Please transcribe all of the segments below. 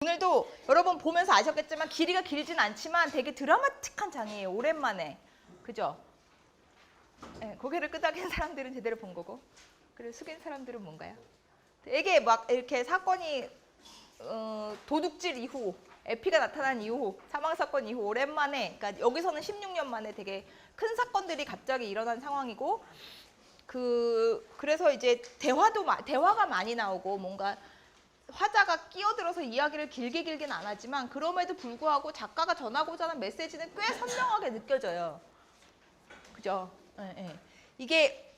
오늘도 여러분 보면서 아셨겠지만 길이가 길진 않지만 되게 드라마틱한 장이에요. 오랜만에. 그죠? 네, 고개를 끄덕인 사람들은 제대로 본 거고, 그리고 숙인 사람들은 뭔가요? 되게 막 이렇게 사건이 도둑질 이후, 에피가 나타난 이후, 사망사건 이후 오랜만에, 그러니까 여기서는 16년 만에 되게 큰 사건들이 갑자기 일어난 상황이고, 그래서 이제 대화가 많이 나오고, 뭔가 화자가 끼어들어서 이야기를 길게는 안 하지만, 그럼에도 불구하고 작가가 전하고자 하는 메시지는 꽤 선명하게 느껴져요. 그죠? 예. 이게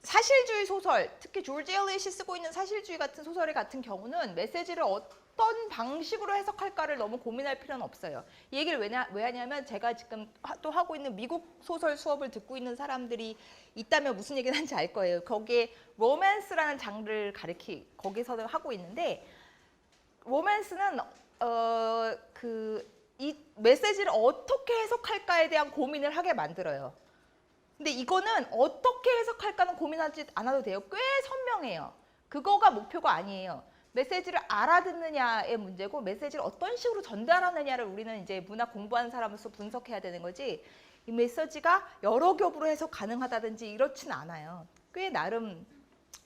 사실주의 소설, 특히 조지 엘리엇이 쓰고 있는 사실주의 같은 소설 같은 경우는 메시지를 어떤 방식으로 해석할까를 너무 고민할 필요는 없어요. 이 얘기를 왜 하냐면, 제가 지금 또 하고 있는 미국 소설 수업을 듣고 있는 사람들이 있다면 무슨 얘기를 하는지 알 거예요. 거기에 로맨스라는 장르를 거기서 하고 있는데, 로맨스는 이 메시지를 어떻게 해석할까에 대한 고민을 하게 만들어요. 근데 이거는 어떻게 해석할까는 고민하지 않아도 돼요. 꽤 선명해요. 그거가 목표가 아니에요. 메시지를 알아듣느냐의 문제고, 메시지를 어떤 식으로 전달하느냐를 우리는 이제 문학 공부하는 사람으로서 분석해야 되는 거지, 이 메시지가 여러 겹으로 해석 가능하다든지 이렇진 않아요. 꽤 나름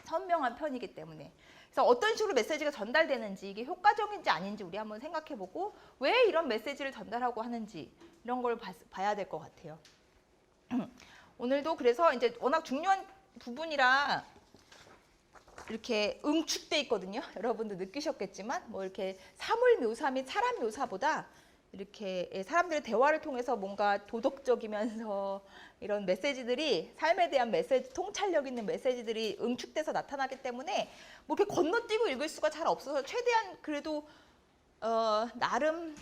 선명한 편이기 때문에. 그래서 어떤 식으로 메시지가 전달되는지, 이게 효과적인지 아닌지 우리 한번 생각해보고, 왜 이런 메시지를 전달하고 하는지 이런 걸 봐야 될 것 같아요. 오늘도 그래서 이제 워낙 중요한 부분이라 이렇게 응축돼 있거든요. 여러분도 느끼셨겠지만, 뭐 이렇게 사물 묘사 및 사람 묘사보다 이렇게 사람들의 대화를 통해서 뭔가 도덕적이면서 이런 메시지들이, 삶에 대한 메시지, 통찰력 있는 메시지들이 응축돼서 나타나기 때문에 뭐 이렇게 건너뛰고 읽을 수가 잘 없어서, 최대한 그래도 나름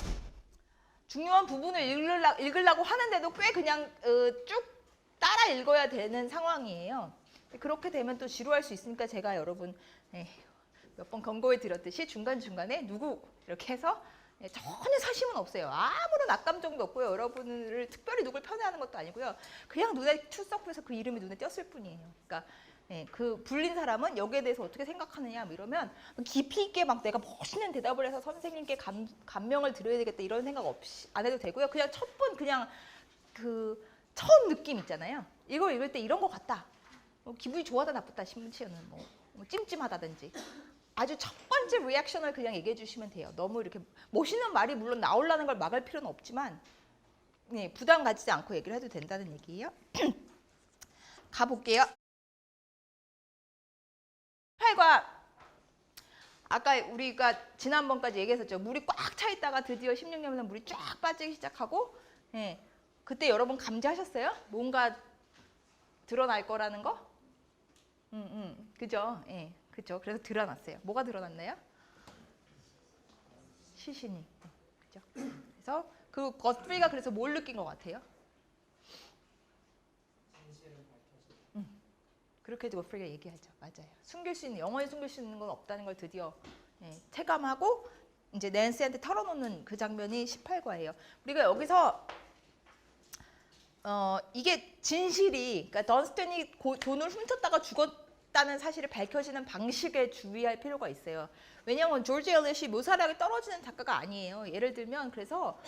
중요한 부분을 읽으려고 하는데도 꽤 그냥 쭉 따라 읽어야 되는 상황이에요. 그렇게 되면 또 지루할 수 있으니까, 제가 여러분 몇 번 권고해 드렸듯이 중간중간에 누구 이렇게 해서 전혀 사심은 없어요. 아무런 악감정도 없고요. 여러분을 특별히 누굴 편애하는 것도 아니고요. 그냥 눈에 출석해서 그 이름이 눈에 띄었을 뿐이에요. 그러니까 그 불린 사람은 여기에 대해서 어떻게 생각하느냐 뭐 이러면 깊이 있게 막 내가 멋있는 대답을 해서 선생님께 감명을 드려야 되겠다 이런 생각 없이 안 해도 되고요. 그냥 첫 번 그냥 그 처음 느낌 있잖아요. 이걸 읽을 때 이런 것 같다. 기분이 좋아다 나쁘다 심지어는 뭐 찜찜하다든지 아주 첫 번째 리액션을 그냥 얘기해 주시면 돼요. 너무 이렇게 멋있는 말이 물론 나오려는 걸 막을 필요는 없지만 부담 가지지 않고 얘기를 해도 된다는 얘기예요. 가볼게요. 8과 아까 우리가 지난번까지 얘기했었죠. 물이 꽉 차 있다가 드디어 16년부터 물이 쫙 빠지기 시작하고, 그때 여러분 감지하셨어요? 뭔가 드러날 거라는 거? 그죠? 그죠? 그래서 드러났어요. 뭐가 드러났나요? 시신이. 그죠? 그래서 그 것프리가 그래서 뭘 느낀 것 같아요? 그렇게 것프리가 얘기하죠. 맞아요. 영원히 숨길 수 있는 건 없다는 걸 드디어 체감하고 이제 낸시한테 털어놓는 그 장면이 18과예요. 우리가 여기서 이게 진실이, 그러니까 던스턴이 돈을 훔쳤다가 죽었다는 사실이 밝혀지는 방식에 주의할 필요가 있어요. 왜냐하면 조지 엘리엇이 묘사력이 떨어지는 작가가 아니에요. 예를 들면 그래서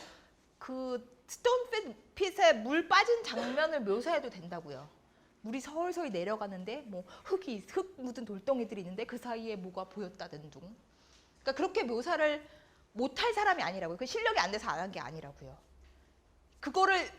그 스톤핏에 물 빠진 장면을 묘사해도 된다고요. 물이 서서히 내려가는데 뭐 흙 묻은 돌덩이들이 있는데 그 사이에 뭐가 보였다든 둥. 그러니까 그렇게 묘사를 못할 사람이 아니라고요. 그 실력이 안 돼서 안 한 게 아니라고요. 그거를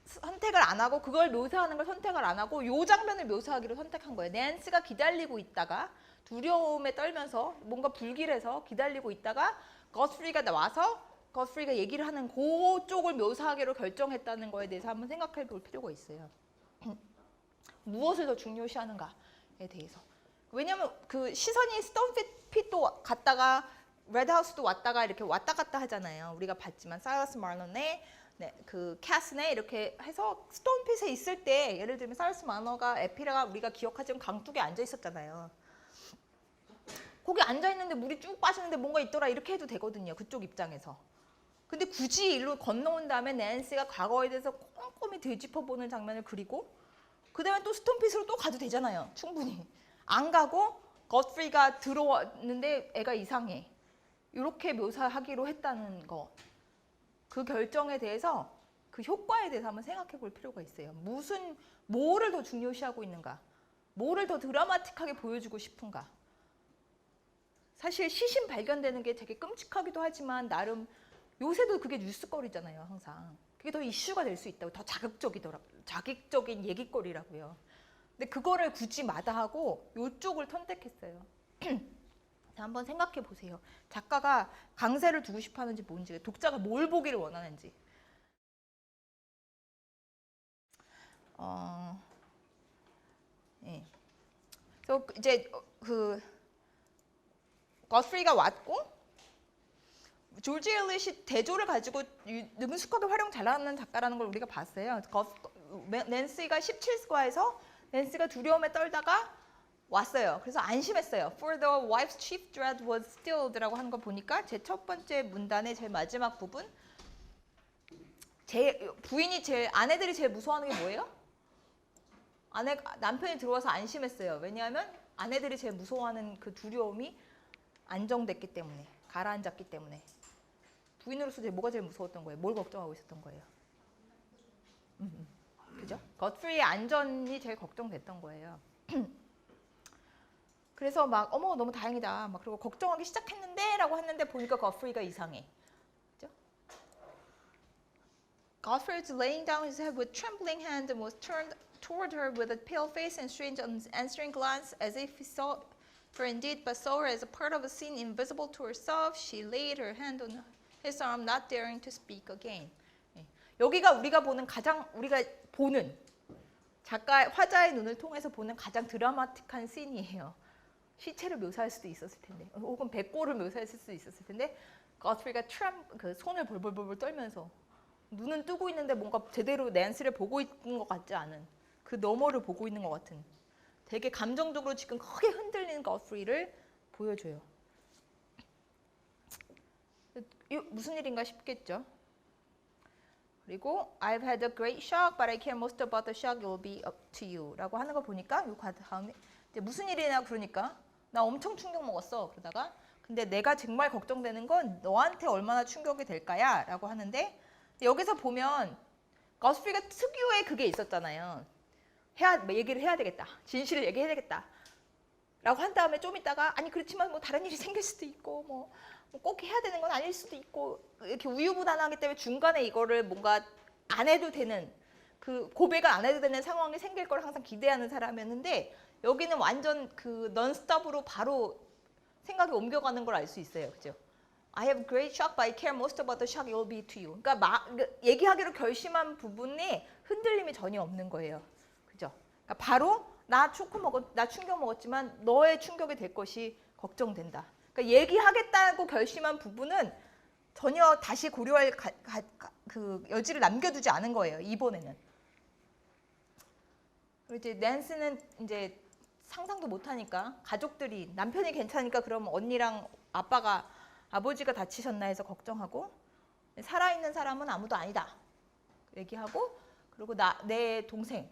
선택을 안 하고, 그걸 묘사하는 걸 선택을 안 하고 요 장면을 묘사하기로 선택한 거예요. 낸시가 기다리고 있다가 두려움에 떨면서 뭔가 불길해서 기다리고 있다가 것프리가 와서 것프리가 얘기를 하는 그쪽을 묘사하기로 결정했다는 거에 대해서 한번 생각해 볼 필요가 있어요. 무엇을 더 중요시하는가에 대해서. 왜냐면 그 시선이 스톤핏도 갔다가 레드하우스도 왔다가 이렇게 왔다 갔다 하잖아요. 우리가 봤지만 사일러스 마너네 그 캐스네 이렇게 해서 스톤핏에 있을 때, 예를 들면 사일러스 마너가 에피라가 우리가 기억하지만 강둑에 앉아 있었잖아요. 거기 앉아 있는데 물이 쭉 빠지는데 뭔가 있더라 이렇게 해도 되거든요. 그쪽 입장에서. 근데 굳이 일로 건너온 다음에 낸시가 과거에 대해서 꼼꼼히 되짚어보는 장면을 그리고, 그 다음에 또 스톤핏으로 또 가도 되잖아요. 충분히. 안 가고 godfrey가 들어왔는데 애가 이상해. 이렇게 묘사하기로 했다는 거. 그 결정에 대해서 그 효과에 대해서 한번 생각해 볼 필요가 있어요. 뭐를 더 중요시하고 있는가? 뭐를 더 드라마틱하게 보여주고 싶은가? 사실 시신 발견되는 게 되게 끔찍하기도 하지만 나름 요새도 그게 뉴스거리잖아요, 항상. 그게 더 이슈가 될 수 있다고, 더 자극적인 얘기거리라고요. 근데 그거를 굳이 마다하고 이쪽을 선택했어요. 한번 생각해 보세요. 작가가 강세를 두고 싶어 하는지 뭔지, 독자가 뭘 보기를 원하는지. 예. 그래서 이제 godfrey가 왔고, 조지 엘리엇이 대조를 가지고 능숙하게 활용 잘하는 작가라는 걸 우리가 봤어요. 낸시가 17과에서 낸시가 두려움에 떨다가 왔어요. 그래서 안심했어요. For the wife's chief dread was stilled라고 하는 거 보니까 제 첫 번째 문단의 제일 마지막 부분, 아내들이 제일 무서워하는 게 뭐예요? 남편이 들어와서 안심했어요. 왜냐하면 아내들이 제일 무서워하는 그 두려움이 안정됐기 때문에, 가라앉았기 때문에. 부인으로서 뭐가 제일 무서웠던 거예요? 뭘 걱정하고 있었던 거예요? 그죠? godfrey의 안전이 제일 걱정됐던 거예요. 그래서 막 어머 너무 다행이다. 막 그리고 걱정하기 시작했는데라고 했는데 보니까 godfrey가 이상해. 그죠? Godfrey was laying down his head with trembling hand and was turned toward her with a pale face and strange unanswering glance, as if he saw her indeed, but saw her as a part of a scene invisible to herself. She laid her hand on his arm, not daring to speak again. 여기가 우리가 보는 화자의 눈을 통해서 보는 가장 드라마틱한 씬이에요. 시체를 묘사할 수도 있었을 텐데, 혹은 백골을 묘사했을 수도 있었을 텐데, godfrey가 그 손을 벌벌벌 떨면서 눈은 뜨고 있는데 뭔가 제대로 낸시를 보고 있는 것 같지 않은, 그 너머를 보고 있는 것 같은, 되게 감정적으로 지금 크게 흔들리는 godfrey를 보여줘요. 무슨 일인가 싶겠죠. 그리고 I've had a great shock, but I care most about the shock it will be up to you 라고 하는 거 보니까 요 다음에 이제 무슨 일이냐 그러니까 나 엄청 충격 먹었어. 그러다가 근데 내가 정말 걱정되는 건 너한테 얼마나 충격이 될까야 라고 하는데, 여기서 보면 godfrey가 특유의 그게 있었잖아요. 얘기를 해야 되겠다. 진실을 얘기해야 되겠다. 라고 한 다음에 좀 있다가 아니 그렇지만 뭐 다른 일이 생길 수도 있고 뭐 꼭 해야 되는 건 아닐 수도 있고 이렇게 우유부단하기 때문에 중간에 이거를 뭔가 안 해도 되는, 그 고백을 안 해도 되는 상황이 생길 걸 항상 기대하는 사람이었는데, 여기는 완전 그 넌스톱으로 바로 생각이 옮겨가는 걸 알 수 있어요. 그죠? I have great shock, but I care most about the shock it will be to you. 그러니까 얘기하기로 결심한 부분에 흔들림이 전혀 없는 거예요. 그죠? 그러니까 바로 나 충격 먹었지만 너의 충격이 될 것이 걱정된다. 그러니까 얘기하겠다고 결심한 부분은 전혀 다시 고려할 그 여지를 남겨두지 않은 거예요. 이번에는. 그리고 이제 낸시는 이제 상상도 못하니까, 가족들이 남편이 괜찮으니까 그럼 언니랑 아버지가 다치셨나 해서 걱정하고, 살아있는 사람은 아무도 아니다 얘기하고, 그리고 내 동생,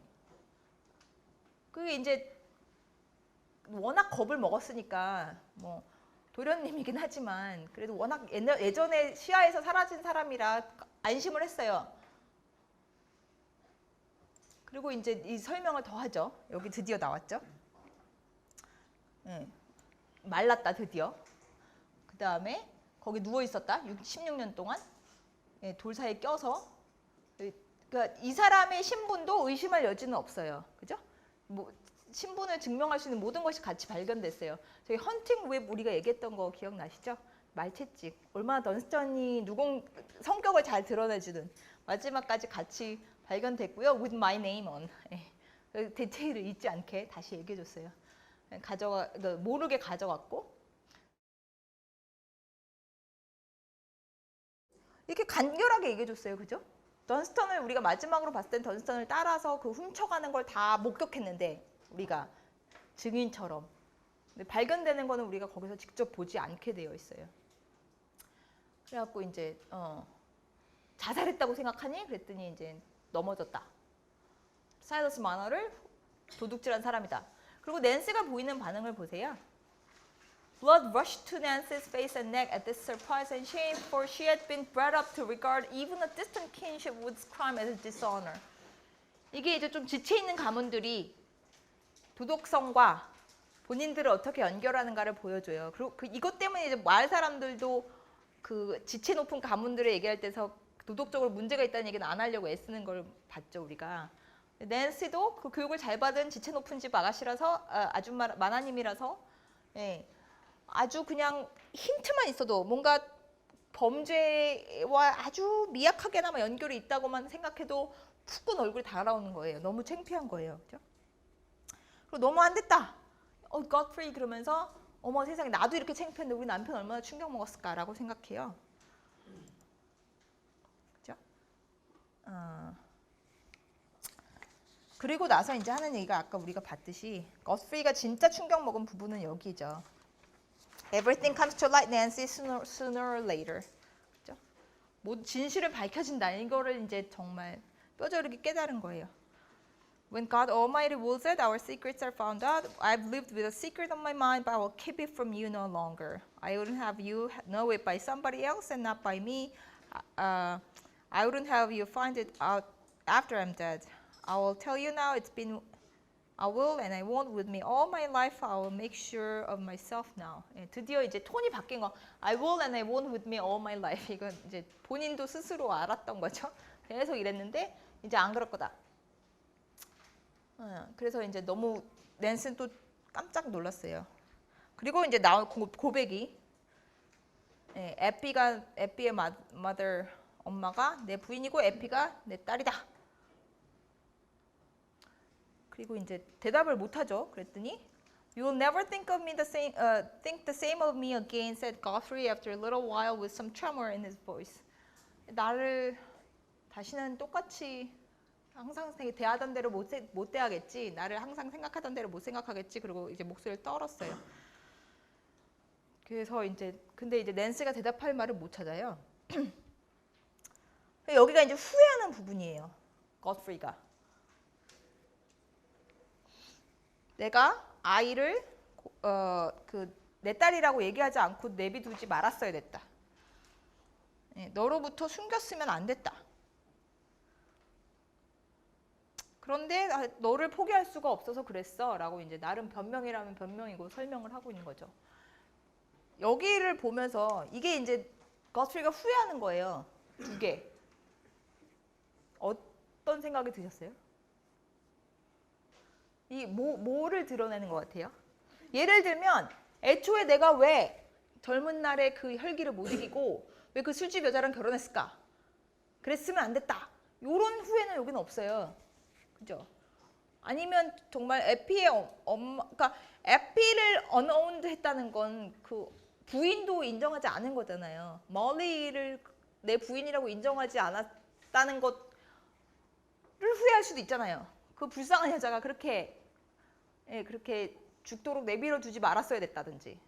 그게 이제 워낙 겁을 먹었으니까 뭐 도련님이긴 하지만 그래도 워낙 예전에 시야에서 사라진 사람이라 안심을 했어요. 그리고 이제 이 설명을 더 하죠. 여기 드디어 나왔죠. 말랐다 드디어. 그 다음에 거기 누워 있었다 16년 동안 돌 사이에 껴서. 그러니까 이 사람의 신분도 의심할 여지는 없어요. 그죠? 뭐 신분을 증명할 수 있는 모든 것이 같이 발견됐어요. 저희 헌팅 웹 우리가 얘기했던 거 기억나시죠? 말채찍. 얼마나 던스턴이 성격을 잘 드러내주는, 마지막까지 같이 발견됐고요. With my name on. 디테일을 잊지 않게 다시 얘기해줬어요. 모르게 가져갔고. 이렇게 간결하게 얘기해줬어요. 그죠? 던스턴을 우리가 마지막으로 봤을 땐 던스턴을 따라서 그 훔쳐가는 걸 다 목격했는데, 우리가 증인처럼. 근데 발견되는 거는 우리가 거기서 직접 보지 않게 되어 있어요. 그래갖고 이제 자살했다고 생각하니? 그랬더니 이제 넘어졌다. 사이러스 마너를 도둑질한 사람이다. 그리고 낸시가 보이는 반응을 보세요. Blood rushed to Nancy's face and neck at this surprise and shame, for she had been bred up to regard even a distant kinship with crime as a dishonor. 이게 이제 좀 지체 있는 가문들이 도덕성과 본인들을 어떻게 연결하는가를 보여줘요. 그리고 이것 때문에 이제 마을 사람들도 그 지체 높은 가문들을 얘기할 때서 도덕적으로 문제가 있다는 얘기는 안 하려고 애쓰는 걸 봤죠, 우리가. 낸시도 그 교육을 잘 받은 지체 높은 집 아가씨라서, 아줌마 마나님이라서, 예, 아주 그냥 힌트만 있어도 뭔가 범죄와 아주 미약하게나마 연결이 있다고만 생각해도 푸근 얼굴이 다 나오는 거예요. 너무 창피한 거예요. 그죠? 그리고 너무 안 됐다. Godfrey 그러면서 어머 세상에 나도 이렇게 창피한데 우리 남편 얼마나 충격 먹었을까라고 생각해요. 그죠? 그리고 나서 이제 하는 얘기가 아까 우리가 봤듯이 Godfrey가 진짜 충격 먹은 부분은 여기죠. Everything comes to light, Nancy, sooner or later. 그죠? 뭐 진실을 밝혀진다. 이거를 이제 정말 뼈저리게 깨달은 거예요. When God Almighty wills it, our secrets are found out. I've lived with a secret on my mind, but I will keep it from you no longer. I wouldn't have you know it by somebody else and not by me. I wouldn't have you find it out after I'm dead. I will tell you now, it's been, I will and I won't with me all my life. I will make sure of myself now. 예, 드디어 이제 톤이 바뀐 거. I will and I won't with me all my life. 이건 이제 본인도 스스로 알았던 거죠. 계속 이랬는데 이제 안 그럴 거다. 그래서 이제 너무 낸스는 또 깜짝 놀랐어요. 그리고 이제 나온 고백이, 예, 에피의 mother, 엄마가 내 부인이고 에피가 내 딸이다. 그리고 이제 대답을 못 하죠. 그랬더니 You will never think the same of me again, said Godfrey after a little while with some tremor in his voice. 나를 다시는 똑같이 항상 대하던 대로 못 대하겠지. 나를 항상 생각하던 대로 못 생각하겠지. 그리고 이제 목소리를 떨었어요. 그래서 이제 근데 이제 낸시가 대답할 말을 못 찾아요. 여기가 이제 후회하는 부분이에요. godfrey가 내가 아이를 내 딸이라고 얘기하지 않고 내비두지 말았어야 됐다. 너로부터 숨겼으면 안 됐다. 그런데 너를 포기할 수가 없어서 그랬어 라고 이제 나름 변명이라면 변명이고 설명을 하고 있는 거죠. 여기를 보면서 이게 이제 godfrey가 후회하는 거예요. 두 개. 어떤 생각이 드셨어요? 이 뭐를 드러내는 것 같아요? 예를 들면 애초에 내가 왜 젊은 날에 그 혈기를 못 이기고 왜 그 술집 여자랑 결혼했을까? 그랬으면 안 됐다. 이런 후회는 여기는 없어요. 그죠? 아니면 정말 에피의 엄마, 그러니까 에피를 unowned 했다는 건 그 부인도 인정하지 않은 거잖아요. 멀리를 내 부인이라고 인정하지 않았다는 것을 후회할 수도 있잖아요. 그 불쌍한 여자가 그렇게 죽도록 내버려 두지 말았어야 됐다든지.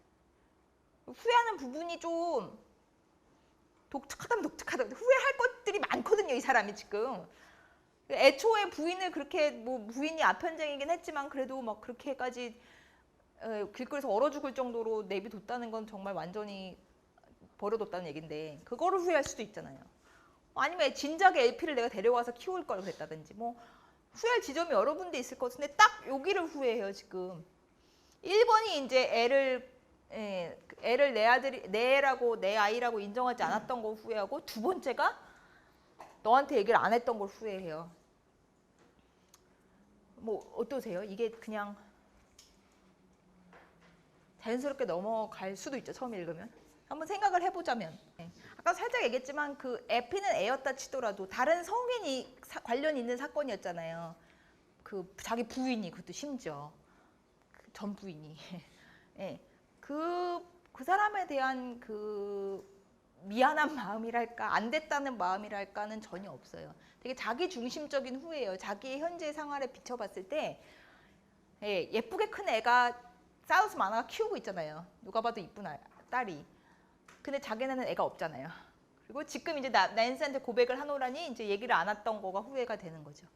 후회하는 부분이 좀 독특하다면 독특하다. 후회할 것들이 많거든요, 이 사람이 지금. 애초에 부인을 그렇게 뭐 부인이 아편쟁이긴 했지만 그래도 막 그렇게까지 길거리에서 얼어 죽을 정도로 내비뒀다는 건 정말 완전히 버려뒀다는 얘긴데 그거를 후회할 수도 있잖아요. 아니면 진작에 LP를 내가 데려와서 키울 걸 그랬다든지 뭐 후회할 지점이 여러 군데 있을 것 같은데 딱 여기를 후회해요 지금. 1번이 이제 애를 내 애라고 내 아이라고 인정하지 않았던 걸 후회하고 두 번째가 너한테 얘기를 안 했던 걸 후회해요. 뭐 어떠세요? 이게 그냥 자연스럽게 넘어갈 수도 있죠. 처음 읽으면. 한번 생각을 해보자면 아까 살짝 얘기했지만 그 에피는 애였다 치더라도 다른 성인이 관련 있는 사건이었잖아요. 그 자기 부인이 그것도 심지어 전 부인이 그 사람에 대한 그 미안한 마음이랄까 안 됐다는 마음이랄까는 전혀 없어요. 되게 자기 중심적인 후회예요. 자기의 현재 생활에 비춰봤을 때 예쁘게 큰 애가 사우스 만화가 키우고 있잖아요. 누가 봐도 이쁜 딸이. 근데 자기네는 애가 없잖아요. 그리고 지금 이제 낸시한테 고백을 하노라니 이제 얘기를 안 했던 거가 후회가 되는 거죠.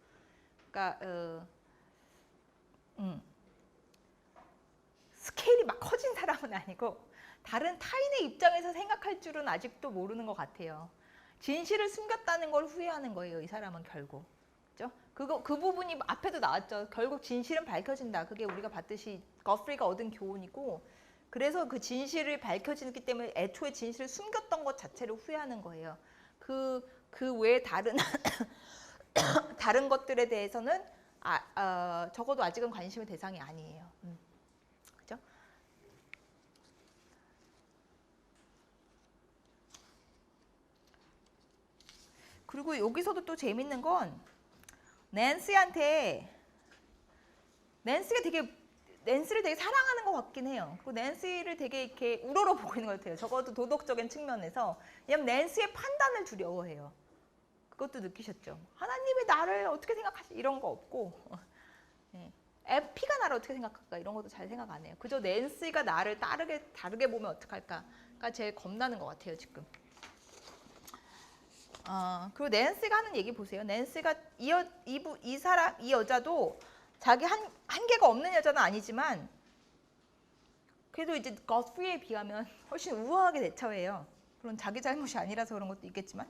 그러니까 스케일이 막 커진 사람은 아니고 다른 타인의 입장에서 생각할 줄은 아직도 모르는 것 같아요. 진실을 숨겼다는 걸 후회하는 거예요. 이 사람은 결국. 그죠? 그 부분이 앞에도 나왔죠. 결국 진실은 밝혀진다. 그게 우리가 봤듯이 거프리가 얻은 교훈이고, 그래서 그 진실이 밝혀지기 때문에 애초에 진실을 숨겼던 것 자체를 후회하는 거예요. 그 외에 다른 다른 것들에 대해서는 적어도 아직은 관심의 대상이 아니에요. 그죠? 그리고 여기서도 또 재밌는 건 낸시를 되게 사랑하는 것 같긴 해요. 그리고 낸시를 되게 이렇게 우러러보고 있는 것 같아요. 적어도 도덕적인 측면에서. 왜냐면 낸시의 판단을 두려워해요. 그것도 느끼셨죠? 하나님이 나를 어떻게 생각하시 이런 거 없고, 에피가 나를 어떻게 생각할까 이런 것도 잘 생각 안 해요. 그저 낸시가 나를 다르게 보면 어떡할까가 제일 겁나는 것 같아요 지금. 그리고 낸시가 하는 얘기 보세요. 낸시가 이 여자도 자기 한계가 없는 여자는 아니지만 그래도 이제 거스프리에 비하면 훨씬 우아하게 대처해요. 물론 자기 잘못이 아니라서 그런 것도 있겠지만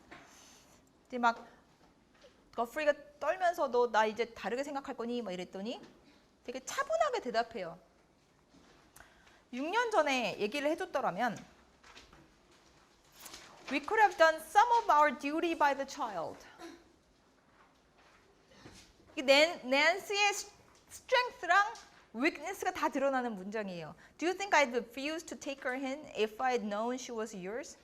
이제 막 거스프리가 떨면서 너 나 이제 다르게 생각할 거니? 막 이랬더니 되게 차분하게 대답해요. 6년 전에 얘기를 해줬더라면 We could have done some of our duty by the child. 낸시의 strength랑 weakness가 다 드러나는 문장이에요. Do you think I'd refuse to take her in if I'd known she was yours?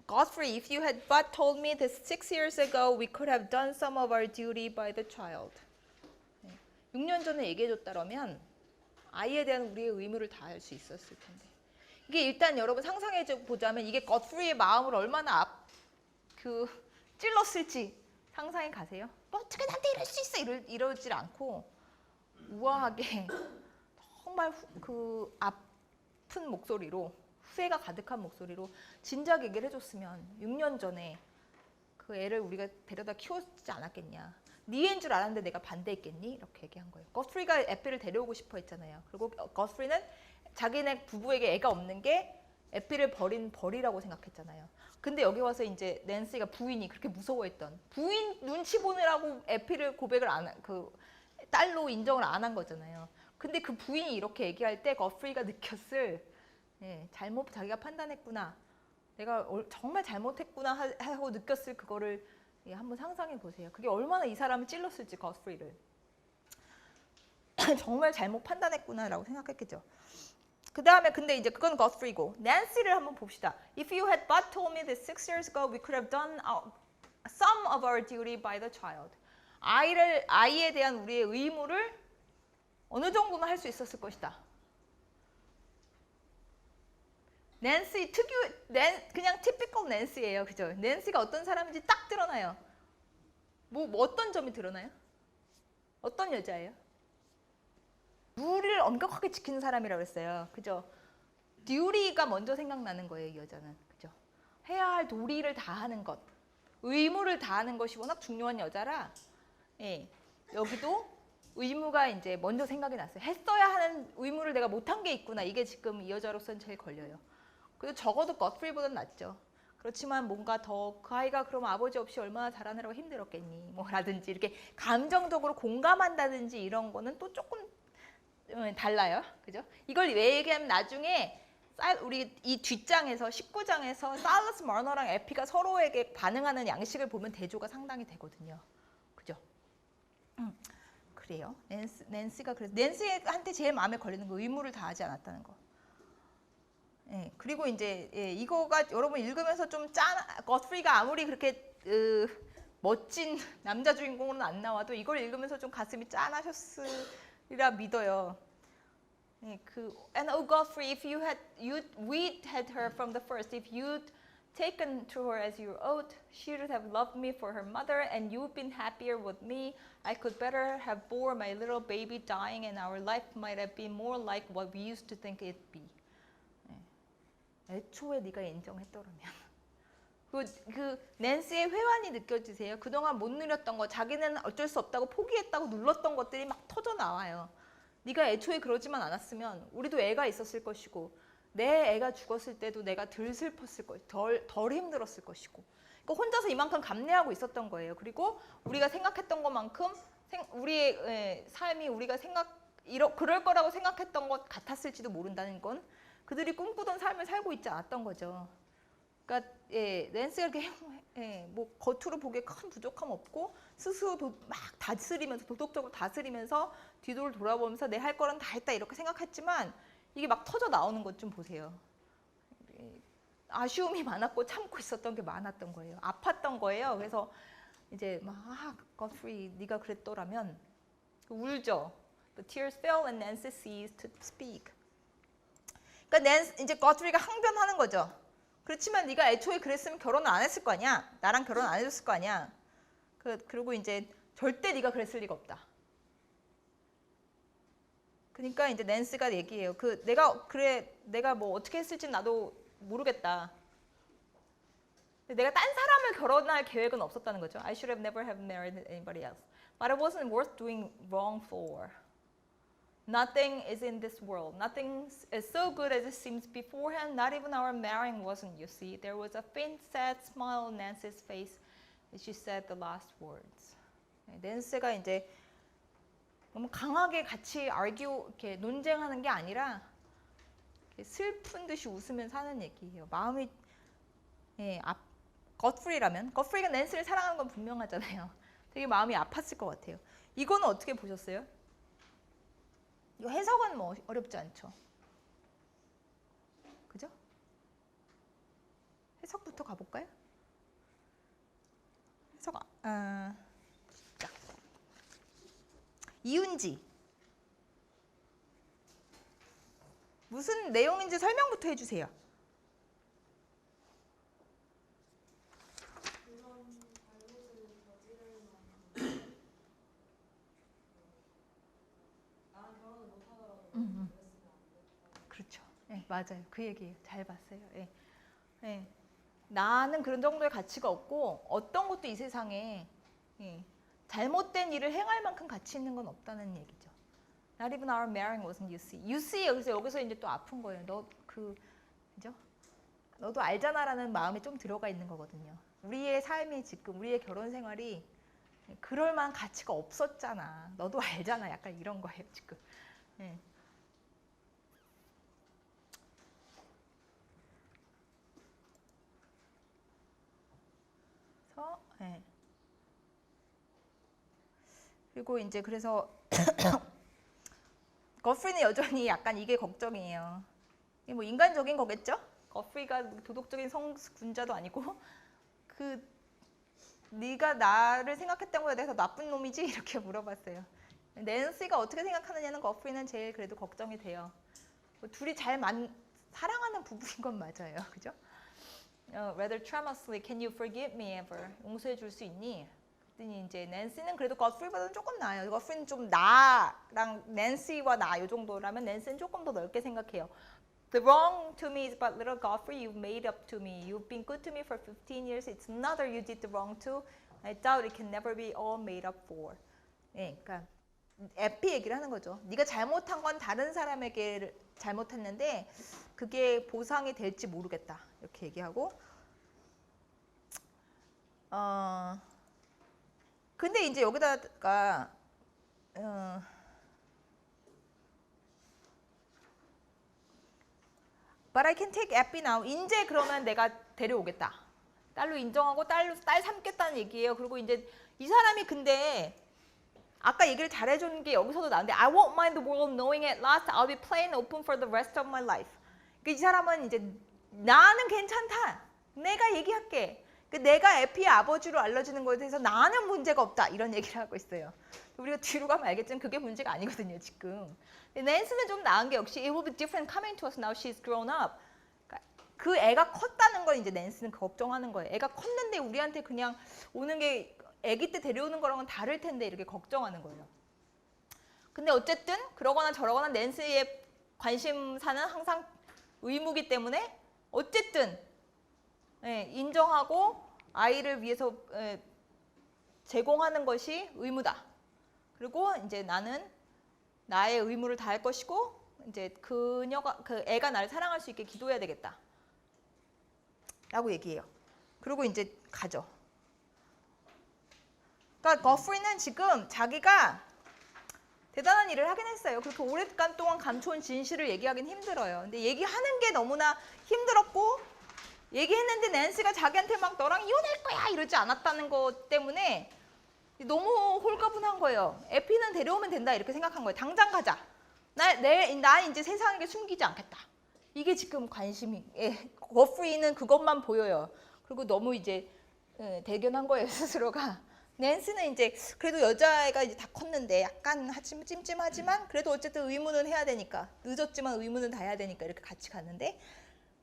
Godfrey, if you had but told me this 6 years ago, we could have done some of our duty by the child. 6년 전에 얘기해줬다면 아이에 대한 우리의 의무를 다할 수 있었을 텐데. 이게 일단 여러분 상상해 보자면 이게 godfrey의 마음을 얼마나 찔렀을지 상상해 가세요. 너 어떻게 나한테 이럴 수 있어? 이러질 않고 우아하게 정말 그 아픈 목소리로 후회가 가득한 목소리로 진작 얘기를 해줬으면 6년 전에 그 애를 우리가 데려다 키웠지 않았겠냐. 네 애인 줄 알았는데 내가 반대했겠니? 이렇게 얘기한 거예요. 거스프리가 에피를 데려오고 싶어 했잖아요. 그리고 거스프리는 자기네 부부에게 애가 없는 게 에피를 버린 벌이라고 생각했잖아요. 근데 여기 와서 이제 낸시가 부인이 그렇게 무서워했던 부인 눈치 보느라고 에피를 딸로 인정을 안 한 거잖아요. 근데 그 부인이 이렇게 얘기할 때 거스프리가 느꼈을 잘못 자기가 판단했구나. 내가 정말 잘못했구나 하고 느꼈을 그거를 한번 상상해 보세요. 그게 얼마나 이 사람을 찔렀을지 거스프리를. 정말 잘못 판단했구나라고 생각했겠죠. 그 다음에 근데 이제 그건 거스프리고 낸시를 한번 봅시다. If you had but told me this 6 years ago, we could have done some of our duty by the child. 아이에 대한 우리의 의무를 어느 정도는 할 수 있었을 것이다. 낸시 그냥 티피컬 낸시예요. 그죠? 낸시가 어떤 사람인지 딱 드러나요. 뭐 어떤 점이 드러나요? 어떤 여자예요? 룰을 엄격하게 지키는 사람이라고 했어요. 그죠? 듀리가 먼저 생각나는 거예요, 이 여자는. 그죠? 해야 할 도리를 다하는 것, 의무를 다하는 것이 워낙 중요한 여자라, 여기도 의무가 이제 먼저 생각이 났어요. 했어야 하는 의무를 내가 못한 게 있구나. 이게 지금 이 여자로서는 제일 걸려요. 그래도 적어도 거스프리보다는 낫죠. 그렇지만 뭔가 더 그 아이가 그럼 아버지 없이 얼마나 자라느라고 힘들었겠니? 뭐라든지 이렇게 감정적으로 공감한다든지 이런 거는 또 조금 달라요. 그죠? 이걸 왜 얘기하면 나중에 우리 이 뒷장에서 19장에서 살러스 머너랑 에피가 서로에게 반응하는 양식을 보면 대조가 상당히 되거든요. 그죠? 그래요. 낸시가 그래서 낸시한테 제일 마음에 걸리는 거 의무를 다하지 않았다는 거. 그리고 이제 이거가 여러분 읽으면서 좀 거스프리가 아무리 그렇게 멋진 남자 주인공으로는 안 나와도 이걸 읽으면서 좀 가슴이 짠하셨으리라 믿어요. And oh Godfrey, if we'd had her from the first, if you'd taken to her as your oath, she would have loved me for her mother, and you'd been happier with me. I could better have bore my little baby dying, and our life might have been more like what we used to think it'd be. 애초에 네가 인정했더라면. 그 낸시의 회환이 느껴지세요? 그동안 못 누렸던 거, 자기는 어쩔 수 없다고 포기했다고 눌렀던 것들이 막 터져 나와요. 네가 애초에 그러지만 않았으면 우리도 애가 있었을 것이고 내 애가 죽었을 때도 내가 덜 슬펐을 것, 덜 힘들었을 것이고 그러니까 혼자서 이만큼 감내하고 있었던 거예요. 그리고 우리가 생각했던 것만큼 우리의 삶이 우리가 그럴 거라고 생각했던 것 같았을지도 모른다는 건 그들이 꿈꾸던 삶을 살고 있지 않았던 거죠. 그러니까 낸시가 이렇게 뭐 겉으로 보기에 큰 부족함 없고 스스로 막 다스리면서 도덕적으로 다스리면서 뒤를 돌아보면서 내 할 거는 다 했다 이렇게 생각했지만 이게 막 터져 나오는 것 좀 보세요. 아쉬움이 많았고 참고 있었던 게 많았던 거예요. 아팠던 거예요. 그래서 이제 막 Godfrey 네가 그랬더라면 울죠. The tears fell and Nancy ceased to speak. 그러니까 이제 Godfrey가 항변하는 거죠. 그렇지만 네가 애초에 그랬으면 결혼을 안 했을 거 아니야. 나랑 결혼 안 해줬을 거 아니야. 그리고 이제 절대 네가 그랬을 리가 없다. 그러니까 이제 낸시가 얘기해요. 내가 뭐 어떻게 했을지는 나도 모르겠다. 내가 딴 사람을 결혼할 계획은 없었다는 거죠. I should have never have married anybody else. But it wasn't worth doing wrong for. Nothing is in this world. Nothing is so good as it seems beforehand. Not even our marrying wasn't, you see. There was a faint, sad smile on Nancy's face as she said the last words. 낸시가 이제 너무 강하게 같이 이렇게 논쟁하는 게 아니라 슬픈 듯이 웃으면서 하는 얘기예요. 마음이 Godfrey가 낸시를 사랑하는 건 분명하잖아요. 되게 마음이 아팠을 것 같아요. 이거는 어떻게 보셨어요? 이거 해석은 뭐 어렵지 않죠. 그죠? 해석부터 가볼까요? 해석 진짜. 이은지 무슨 내용인지 설명부터 해주세요. 그렇죠. 네, 맞아요. 그 얘기예요. 잘 봤어요. 네. 네. 나는 그런 정도의 가치가 없고 어떤 것도 이 세상에 잘못된 일을 행할 만큼 가치 있는 건 없다는 얘기죠. Not even our marrying wasn't you see. You see 여기서 이제 또 아픈 거예요. 그죠? 너도 알잖아라는 마음이 좀 들어가 있는 거거든요. 우리의 삶이 지금 우리의 결혼 생활이 그럴 만한 가치가 없었잖아. 너도 알잖아. 약간 이런 거예요 지금. 네. 네. 그리고 이제 그래서 거프리는 여전히 약간 이게 걱정이에요. 이게 뭐 인간적인 거겠죠? 거프리가 도덕적인 성군자도 아니고 네가 나를 생각했던 거에 대해서 나쁜 놈이지? 이렇게 물어봤어요. 낸시가 어떻게 생각하느냐는 거프리는 제일 그래도 걱정이 돼요. 뭐 둘이 사랑하는 부부인 건 맞아요. 그죠? Rather tremulously, can you forgive me ever? 용서해 줄 수 있니? 그랬더니 이제 낸시는 그래도 거프리보다는 조금 나아요. 거프리는 좀 나랑 낸시와 나 이 정도라면 낸시는 조금 더 넓게 생각해요. The wrong to me is but little Godfrey, you've made up to me. You've been good to me for 15 years. It's another you did the wrong to. I doubt it can never be all made up for. 네, 그러니까 에피 얘기를 하는 거죠. 네가 잘못한 건 다른 사람에게 잘못했는데 그게 보상이 될지 모르겠다. 이렇게 얘기하고 근데 이제 여기다가 But I can take Epi now. 이제 그러면 내가 데려오겠다. 딸로 인정하고 딸 삼겠다는 얘기예요. 그리고 이제 이 사람이 근데 아까 얘기를 잘해준 게 여기서도 나오는데 I won't mind the world knowing at last. I'll be plain open for the rest of my life. 그러니까 이 사람은 이제 나는 괜찮다. 내가 얘기할게. 내가 에피의 아버지로 알려지는 거에 대해서 나는 문제가 없다. 이런 얘기를 하고 있어요. 우리가 뒤로 가면 알겠지만 그게 문제가 아니거든요. 지금. 낸시는 좀 나은 게 역시 it will be different coming to us now she's grown up. 그 애가 컸다는 걸 이제 낸시는 걱정하는 거예요. 애가 컸는데 우리한테 그냥 오는 게 아기 때 데려오는 거랑은 다를 텐데 이렇게 걱정하는 거예요. 근데 어쨌든 그러거나 저러거나 낸시의 관심사는 항상 의무기 때문에 어쨌든 인정하고 아이를 위해서 제공하는 것이 의무다. 그리고 이제 나는 나의 의무를 다할 것이고 이제 그 애가 나를 사랑할 수 있게 기도해야 되겠다. 라고 얘기해요. 그리고 이제 가죠. 그러니까 거프리는 지금 자기가 대단한 일을 하긴 했어요. 그렇게 오랫간 동안 감춰온 진실을 얘기하긴 힘들어요. 근데 얘기하는 게 너무나 힘들었고 얘기했는데 낸시가 자기한테 막 너랑 이혼할 거야 이러지 않았다는 것 때문에 너무 홀가분한 거예요. 에피는 데려오면 된다 이렇게 생각한 거예요. 당장 가자. 나 이제 세상에게 숨기지 않겠다. 이게 지금 관심이. 거프리는 그것만 보여요. 그리고 너무 이제 대견한 거예요 스스로가. 낸시는 이제 그래도 여자애가 이제 다 컸는데 약간 찜찜하지만 그래도 어쨌든 의무는 해야 되니까 늦었지만 의무는 다 해야 되니까 이렇게 같이 갔는데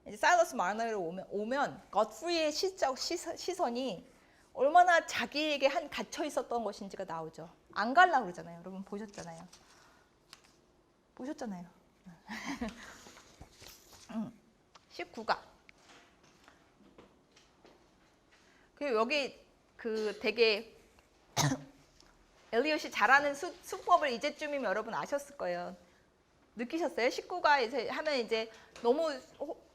이제 사일러스 마너로 오면 거프리의 시선이 얼마나 자기에게 갇혀 있었던 것인지가 나오죠. 안 가려고 그러잖아요. 여러분 보셨잖아요. 보셨잖아요. 19가. 그리고 여기 그 되게 엘리엇이 잘하는 수법을 이제쯤이면 여러분 아셨을 거예요. 느끼셨어요? 19가 하면 이제 너무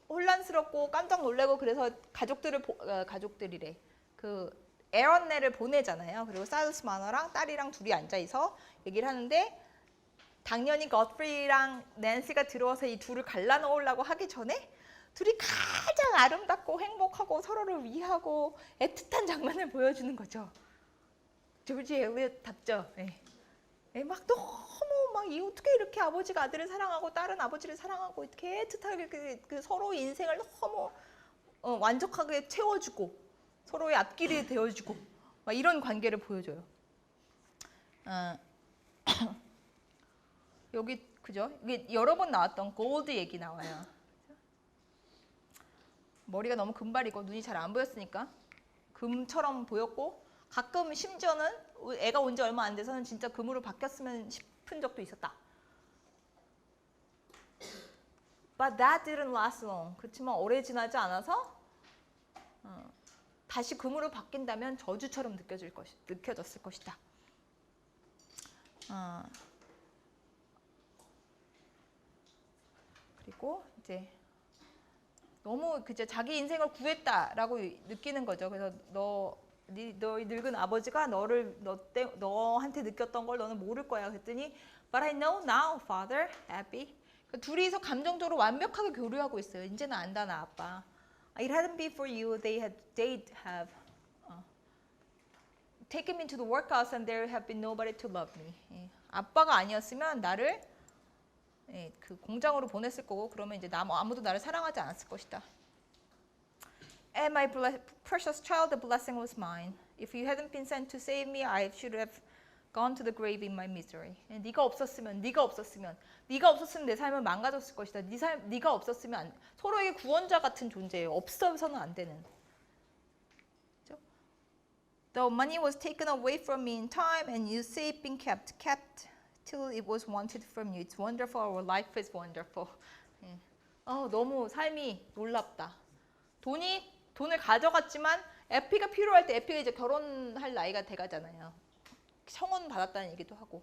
혼란스럽고 깜짝 놀래고 그래서 가족들이래. 그 에런네를 보내잖아요. 그리고 사일러스 마너랑 딸이랑 둘이 앉아있어 얘기를 하는데 당연히 거프리랑 낸시가 들어와서 이 둘을 갈라놓으려고 하기 전에 둘이 가장 아름답고 행복하고 서로를 위하고 애틋한 장면을 보여주는 거죠. 조지 엘리엇답죠. 막 너무 막 어떻게 이렇게 아버지가 아들을 사랑하고 딸은 아버지를 사랑하고 이렇게 애틋하게 그 서로의 인생을 너무 완벽하게 채워주고 서로의 앞길이 되어주고 막 이런 관계를 보여줘요. 여기 그죠? 이게 여러 번 나왔던 골드 얘기 나와요. 머리가 너무 금발이고 눈이 잘 안 보였으니까 금처럼 보였고 가끔 심지어는 애가 온 지 얼마 안 돼서는 진짜 금으로 바뀌었으면 싶은 적도 있었다. But that didn't last long. 그렇지만 오래 지나지 않아서 다시 금으로 바뀐다면 저주처럼 느껴졌을 것이다. 그리고 이제 너무 그저 자기 인생을 구했다라고 느끼는 거죠. 그래서 너희 늙은 아버지가 너한테 느꼈던 걸 너는 모를 거야. 그랬더니 But I know now, father, Abby. 둘이서 감정적으로 완벽하게 교류하고 있어요. 이제는 안다 나 아빠. It hadn't been for you, they'd have taken me to the workhouse and there have been nobody to love me. 아빠가 아니었으면 나를 그 공장으로 보냈을 거고 그러면 이제 아무도 나를 사랑하지 않았을 것이다. And my precious child, the blessing was mine. If you hadn't been sent to save me, I should have gone to the grave in my misery. 네가 없었으면 내 삶은 망가졌을 것이다. 네가 없었으면 서로에게 구원자 같은 존재예요. 없어서는 안 되는. 그렇죠? The money was taken away from me in time, and you say it been kept till it was wanted from you. It's wonderful. Our life is wonderful. 너무 삶이 놀랍다. 돈을 가져갔지만 에피가 필요할 때 에피가 이제 결혼할 나이가 돼가잖아요. 성혼 받았다는 얘기도 하고.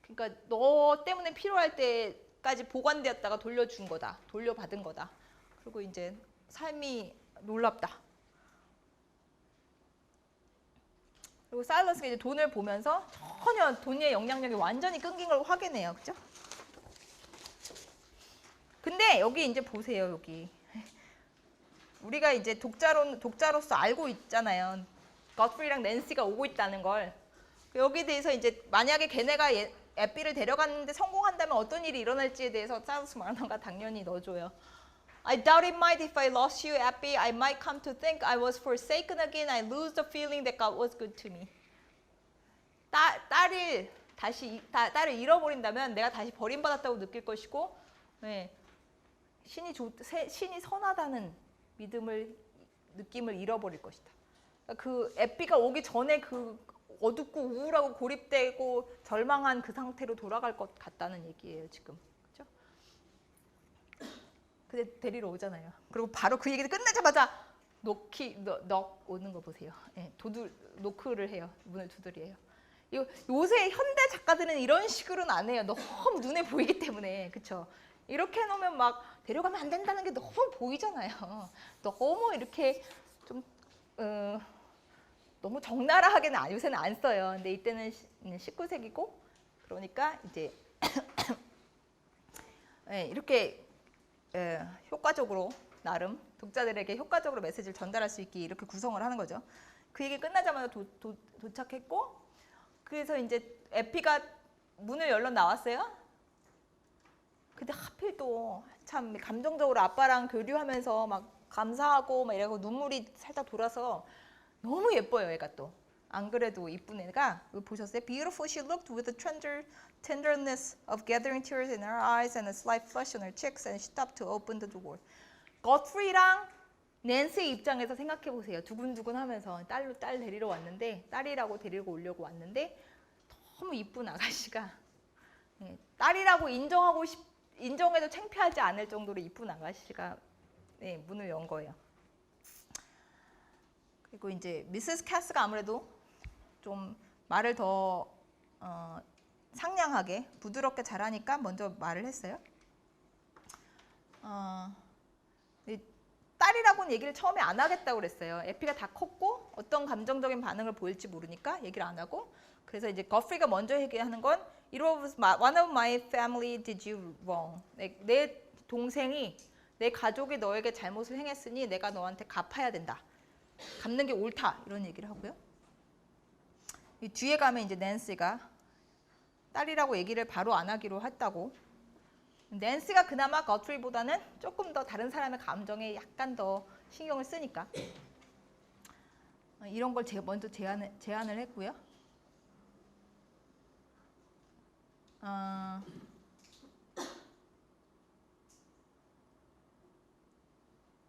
그러니까 너 때문에 필요할 때까지 보관되었다가 돌려받은 거다. 그리고 이제 삶이 놀랍다. 그리고 사일러스가 이제 돈을 보면서 전혀 돈의 영향력이 완전히 끊긴 걸 확인해요. 그죠? 근데 여기 이제 보세요. 여기. 우리가 이제 독자로서 알고 있잖아요. 거프리랑 낸시가 오고 있다는 걸. 여기에 대해서 이제 만약에 걔네가 에피를 데려갔는데 성공한다면 어떤 일이 일어날지에 대해서 사일러스 마너가 당연히 넣어줘요. I doubt it might if I lost you, Epi. I might come to think I was forsaken again. I lose the feeling that God was good to me. 딸을 잃어버린다면 내가 다시 버림받았다고 느낄 것이고, 신이 선하다는 느낌을 잃어버릴 것이다. 그 에피가 오기 전에 그 어둡고 우울하고 고립되고 절망한 그 상태로 돌아갈 것 같다는 얘기예요, 지금. 그렇죠? 근데 데리러 오잖아요. 그리고 바로 그 얘기를 끝나자마자 오는 거 보세요. 노크를 해요. 문을 두드려요. 요새 현대 작가들은 이런 식으로는 안 해요. 너무 눈에 보이기 때문에. 그쵸? 이렇게 해놓으면 막 데려가면 안 된다는 게 너무 보이잖아요. 너무 이렇게 좀 너무 적나라하게는 요새는 안 써요. 근데 이때는 19세기고 그러니까 이제 네, 이렇게 효과적으로 나름 독자들에게 효과적으로 메시지를 전달할 수 있게 이렇게 구성을 하는 거죠. 그 얘기 끝나자마자 도착했고 그래서 이제 에피가 문을 열러 나왔어요. 근데 하필 또 참 감정적으로 아빠랑 교류하면서 막 감사하고 막 이러고 눈물이 살짝 돌아서 너무 예뻐요, 애가 또. 안 그래도 이쁜 애가 보셨어요? Beautiful she looked with the tenderness of gathering tears in her eyes and a slight flush on her cheeks and she stopped to open the door. 거트리랑 낸시의 입장에서 생각해 보세요. 두근두근 하면서 딸 데리러 왔는데 딸이라고 데리고 오려고 왔는데 너무 이쁜 아가씨가 딸이라고 인정해도 창피하지 않을 정도로 이쁜 아가씨가 문을 연 거예요. 그리고 이제 미세스 캐스가 아무래도 좀 말을 더 상냥하게 부드럽게 잘하니까 먼저 말을 했어요. 딸이라고는 얘기를 처음에 안 하겠다고 그랬어요. 에피가 다 컸고 어떤 감정적인 반응을 보일지 모르니까 얘기를 안 하고 그래서 이제 거프리가 먼저 얘기하는 건 It was one of my family did you wrong. 내 동생이 내 가족이 너에게 잘못을 행했으니 내가 너한테 갚아야 된다. 갚는 게 옳다. 이런 얘기를 하고요. 이 뒤에 가면 이제 낸시가 딸이라고 얘기를 바로 안 하기로 했다고. 낸시가 그나마 거트리보다는 조금 더 다른 사람의 감정에 약간 더 신경을 쓰니까 이런 걸 먼저 제안을 했고요.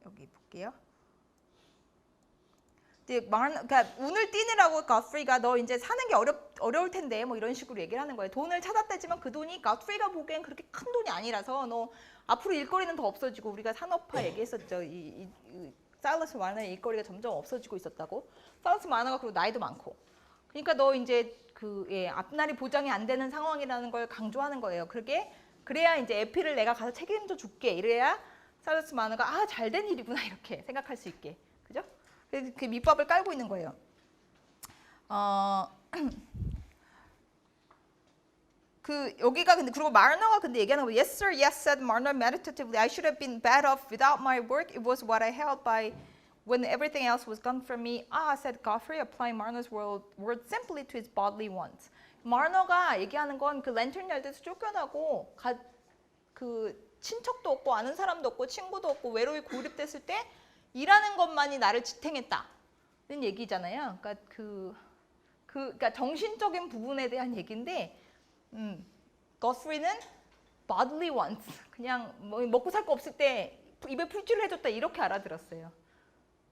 여기 볼게요. 그러니까 운을 띄느라고 거프리가 너 이제 사는 게 어려울 텐데 뭐 이런 식으로 얘기를 하는 거예요. 돈을 찾았다지만 그 돈이 거프리가 보기엔 그렇게 큰 돈이 아니라서 너 앞으로 일거리는 더 없어지고 우리가 산업화 얘기했었죠. 사일러스 마너의 일거리가 점점 없어지고 있었다고. 사일러스 마너가 그리고 나이도 많고. 그러니까 너 이제 앞날이 보장이 안 되는 상황이라는 걸 강조하는 거예요. 그래야 이제 에피를 내가 가서 책임져 줄게. 이래야 사일러스 마너가 잘 된 일이구나 이렇게 생각할 수 있게. 그죠? 그 밑밥을 깔고 있는 거예요. 여기가 근데 그리고 마르너가 근데 얘기하는 거 Yes sir, yes said Marner meditatively. I should have been bad off without my work. It was what I held by when everything else was gone from me. said Godfrey, applying Marner's word simply to his bodily wants. 마르너가 얘기하는 건 그 랜턴 yar드에서 쫓겨나고 그 친척도 없고 아는 사람도 없고 친구도 없고 외로이 고립됐을 때 일하는 것만이 나를 지탱했다는 얘기잖아요. 그러니까 정신적인 부분에 대한 얘기인데, 거스리는 bodily wants, 그냥 뭐 먹고 살 거 없을 때 입에 풀칠을 해줬다 이렇게 알아들었어요.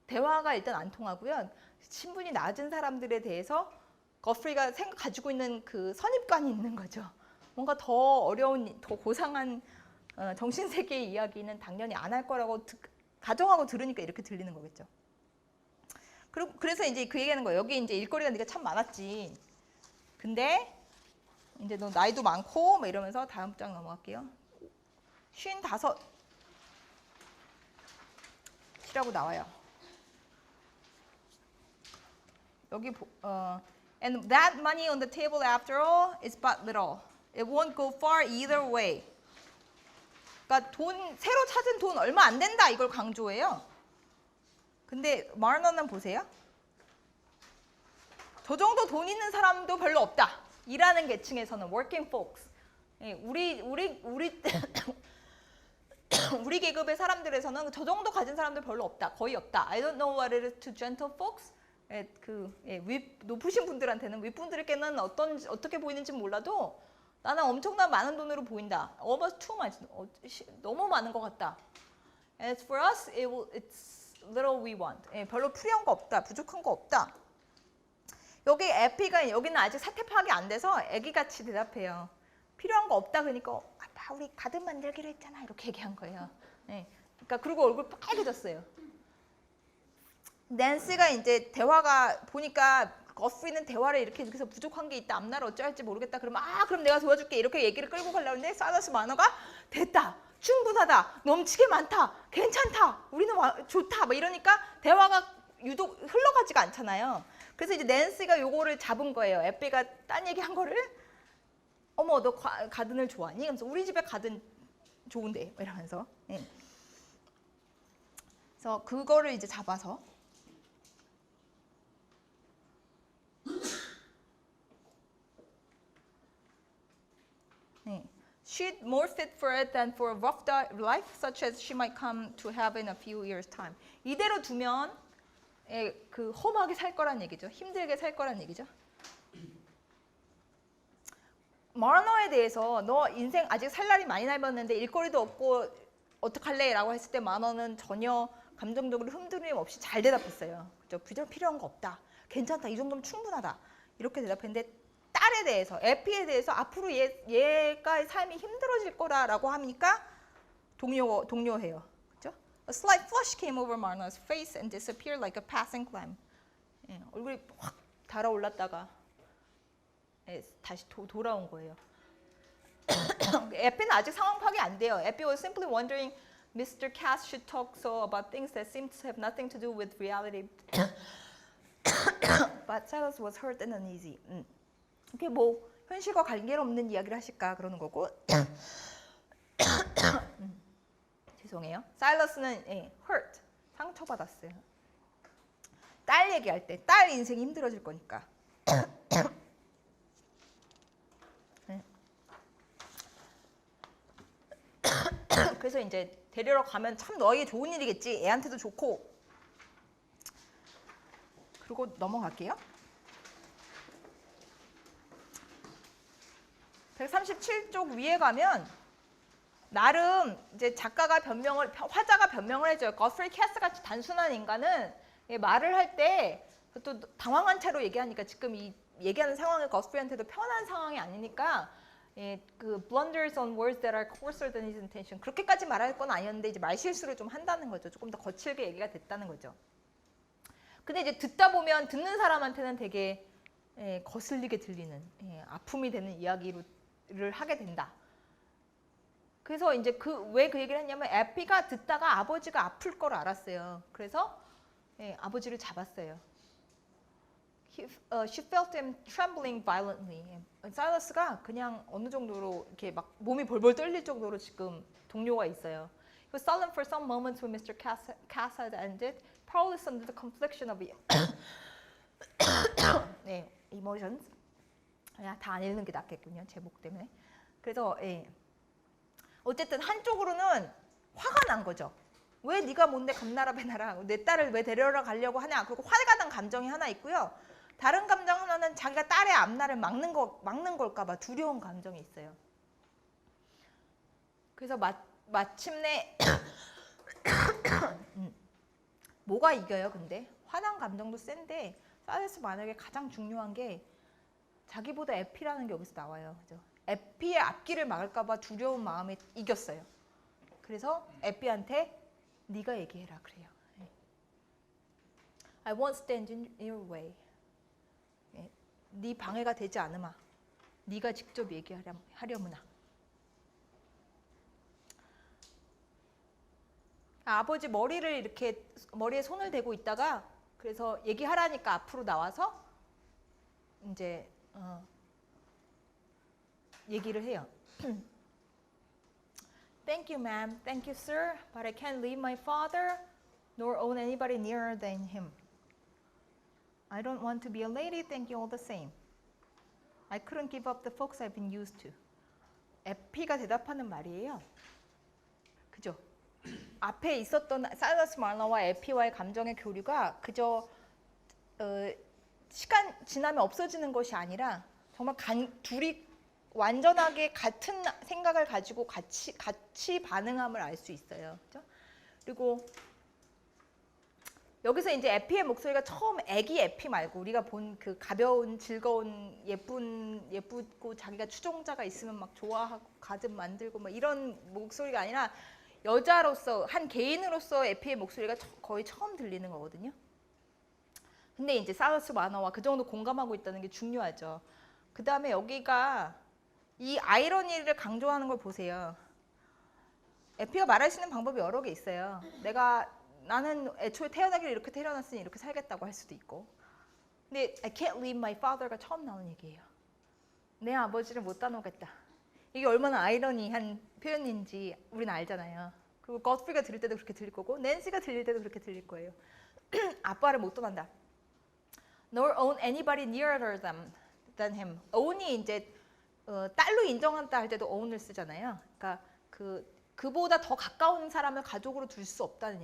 대화가 일단 안 통하고요. 신분이 낮은 사람들에 대해서 거스리가 가지고 있는 그 선입관이 있는 거죠. 뭔가 더 어려운, 더 고상한 정신세계의 이야기는 당연히 안 할 거라고 가정하고 들으니까 이렇게 들리는 거겠죠. 그래서 이제 그 얘기하는 거예요. 여기 이제 일거리가 네가 참 많았지. 근데 이제 너 나이도 많고 막 이러면서 다음 장 넘어갈게요. 55이라고 나와요. 여기 And that money on the table after all is but little. It won't go far either way. 그러니까 새로 찾은 돈 얼마 안 된다 이걸 강조해요. 근데 마르너는 보세요. 저 정도 돈 있는 사람도 별로 없다. 일하는 계층에서는 working folks. 우리 계급의 사람들에서는 저 정도 가진 사람들 별로 없다. 거의 없다. I don't know what it is to gentle folks. 높으신 분들한테는 윗분들께는 어떻게 보이는지 몰라도 나는 엄청난 많은 돈으로 보인다. Almost too much. 너무 많은 것 같다. As for us, it's little we want. 별로 필요한 거 없다. 부족한 거 없다. 여기 에피가 여기는 아직 사태 파악이 안 돼서 애기같이 대답해요. 필요한 거 없다 그러니까 아빠 우리 가든 만들기로 했잖아 이렇게 얘기한 거예요. 그러니까 그리고 얼굴 빨개졌어요. 낸시가 이제 대화가 보니까 거스리는 대화를 이렇게 해서 부족한 게 있다. 앞날을 어찌할지 모르겠다. 그러면 그럼 내가 도와줄게. 이렇게 얘기를 끌고 가려고 하는데 사일러스 마너가 됐다. 충분하다. 넘치게 많다. 괜찮다. 우리는 좋다. 막 이러니까 대화가 유독 흘러가지가 않잖아요. 그래서 이제 낸시가 요거를 잡은 거예요. 에피가 딴 얘기한 거를 어머 너 가든을 좋아하니? 그래서 우리 집에 가든 좋은데 이러면서 그래서 그거를 이제 잡아서 She'd more fit for it than for a rough life such as she might come to have in a few years' time. 이대로 두면 그 험하게 살 거란 얘기죠. 힘들게 살 거란 얘기죠. 마너에 대해서 너 인생 아직 살 날이 많이 남았는데 일거리도 없고 어떡할래? 라고 했을 때 마너는 전혀 감정적으로 흔들림 없이 잘 대답했어요. 그죠? 부정 필요한 거 없다. 괜찮다. 이 정도면 충분하다. 이렇게 대답했는데 딸에 대해서, 에피에 대해서 앞으로 얘가의 삶이 힘들어질 거라고 하니까 동요해요. 그죠? A slight flush came over Marna's face and disappeared like a passing clam. 얼굴이 확 달아올랐다가 다시 돌아온 거예요. 에피는 아직 상황 파악이 안 돼요. 에피 was simply wondering Mr. Cass should talk so about things that seemed to have nothing to do with reality. But Silas was hurt and uneasy. 이게 뭐 현실과 관계가 없는 이야기를 하실까 그러는 거고. 죄송해요. 사일러스는 hurt, 상처받았어요. 딸 얘기할 때 딸 인생이 힘들어질 거니까. 그래서 이제 데리러 가면 참 너에게 좋은 일이겠지. 애한테도 좋고. 그리고 넘어갈게요. 137쪽 위에 가면 나름 이제 화자가 변명을 해줘요. 거스리 캐스 같이 단순한 인간은 말을 할 때 또 당황한 채로 얘기하니까 지금 이 얘기하는 상황이 거스리한테도 편한 상황이 아니니까 그 blunders on words that are coarser than his intention 그렇게까지 말할 건 아니었는데 이제 말실수를 좀 한다는 거죠. 조금 더 거칠게 얘기가 됐다는 거죠. 근데 이제 듣다 보면 듣는 사람한테는 되게 거슬리게 들리는 아픔이 되는 이야기를 하게 된다. 그래서 이제 왜 그 얘기를 했냐면 에피가 듣다가 아버지가 아플 걸 알았어요. 그래서 아버지를 잡았어요. She felt him trembling violently. 사일러스가 그냥 어느 정도로 이렇게 막 몸이 벌벌 떨릴 정도로 지금 동요가 있어요. He was silent for some moments when Mr. Cass had ended, powerless under the confliction of emotions. 다 안 읽는 게 낫겠군요. 제목 때문에. 그래서 어쨌든 한쪽으로는 화가 난 거죠. 왜 네가 뭔데 감나라 배나라 내 딸을 왜 데려러 가려고 하냐. 그리고 화가 난 감정이 하나 있고요. 다른 감정 하나는 자기가 딸의 앞날을 막는 걸까 봐 두려운 감정이 있어요. 그래서 마침내 뭐가 이겨요? 근데 화난 감정도 센데 사일러스 만약에 가장 중요한 게 자기보다 에피라는 게 여기서 나와요. 그죠? 에피의 앞길을 막을까 봐 두려운 마음에 이겼어요. 그래서 에피한테 네가 얘기해라 그래요. I won't stand in your way. 네 방해가 되지 않으마. 네가 직접 얘기하려무나. 아버지 머리에 손을 대고 있다가 그래서 얘기하라니까 앞으로 나와서 이제 얘기를 해요. Thank you, ma'am. Thank you, sir. But I can't leave my father, nor own anybody nearer than him. I don't want to be a lady, thank you all the same. I couldn't give up the folks I've been used to. 에피가 대답하는 말이에요. 그죠? 앞에 있었던 사일러스 마너와 에피와의 감정의 교류가 그저 시간 지나면 없어지는 것이 아니라 정말 둘이 완전하게 같은 생각을 가지고 같이 반응함을 알 수 있어요. 그죠? 그리고 여기서 이제 에피의 목소리가 처음 애기 에피 말고 우리가 본 그 가벼운 즐거운 예쁘고 자기가 추종자가 있으면 막 좋아하고 가슴 만들고 막 이런 목소리가 아니라 여자로서 한 개인으로서 에피의 목소리가 거의 처음 들리는 거거든요. 근데 이제 사우스 만화와 그 정도 공감하고 있다는 게 중요하죠. 그 다음에 여기가 이 아이러니를 강조하는 걸 보세요. 에피가 말할 수 있는 방법이 여러 개 있어요. 나는 애초에 태어나기를 이렇게 태어났으니 이렇게 살겠다고 할 수도 있고. 근데 I can't leave my father가 처음 나오는 얘기예요. 내 아버지를 못 따놓겠다. 이게 얼마나 아이러니한 표현인지 우리는 알잖아요. 그리고 godfrey가 들릴 때도 그렇게 들릴 거고 낸시가 들릴 때도 그렇게 들릴 거예요. 아빠를 못 떠난다. Nor own anybody nearer than him. own이 이제 딸로 인정한다 할 때도 own을 쓰잖아요. 그러니까 그보다 더 가까운 사람을 가족으로 둘 수 없다는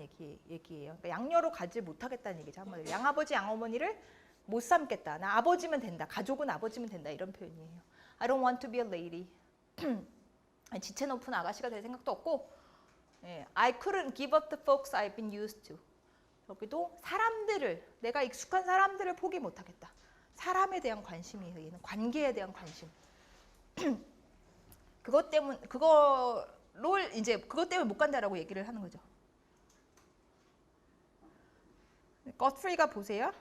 얘기예요. 그러니까 양녀로 가지 못하겠다는 얘기죠. 한마디로 양아버지, 양어머니를 못 삼겠다. 나 아버지면 된다. 가족은 아버지면 된다. 이런 표현이에요. I don't want to be a lady. 지체 높은 아가씨가 될 생각도 없고 I couldn't give up the folks I've been used to. 여기도 내가 익숙한 사람들을 포기 못하겠다. 사람에 대한 관심이에요. 얘는 관계에 대한 관심. 그것 때문에 못 간다라고 얘기를 하는 거죠. godfrey가 보세요.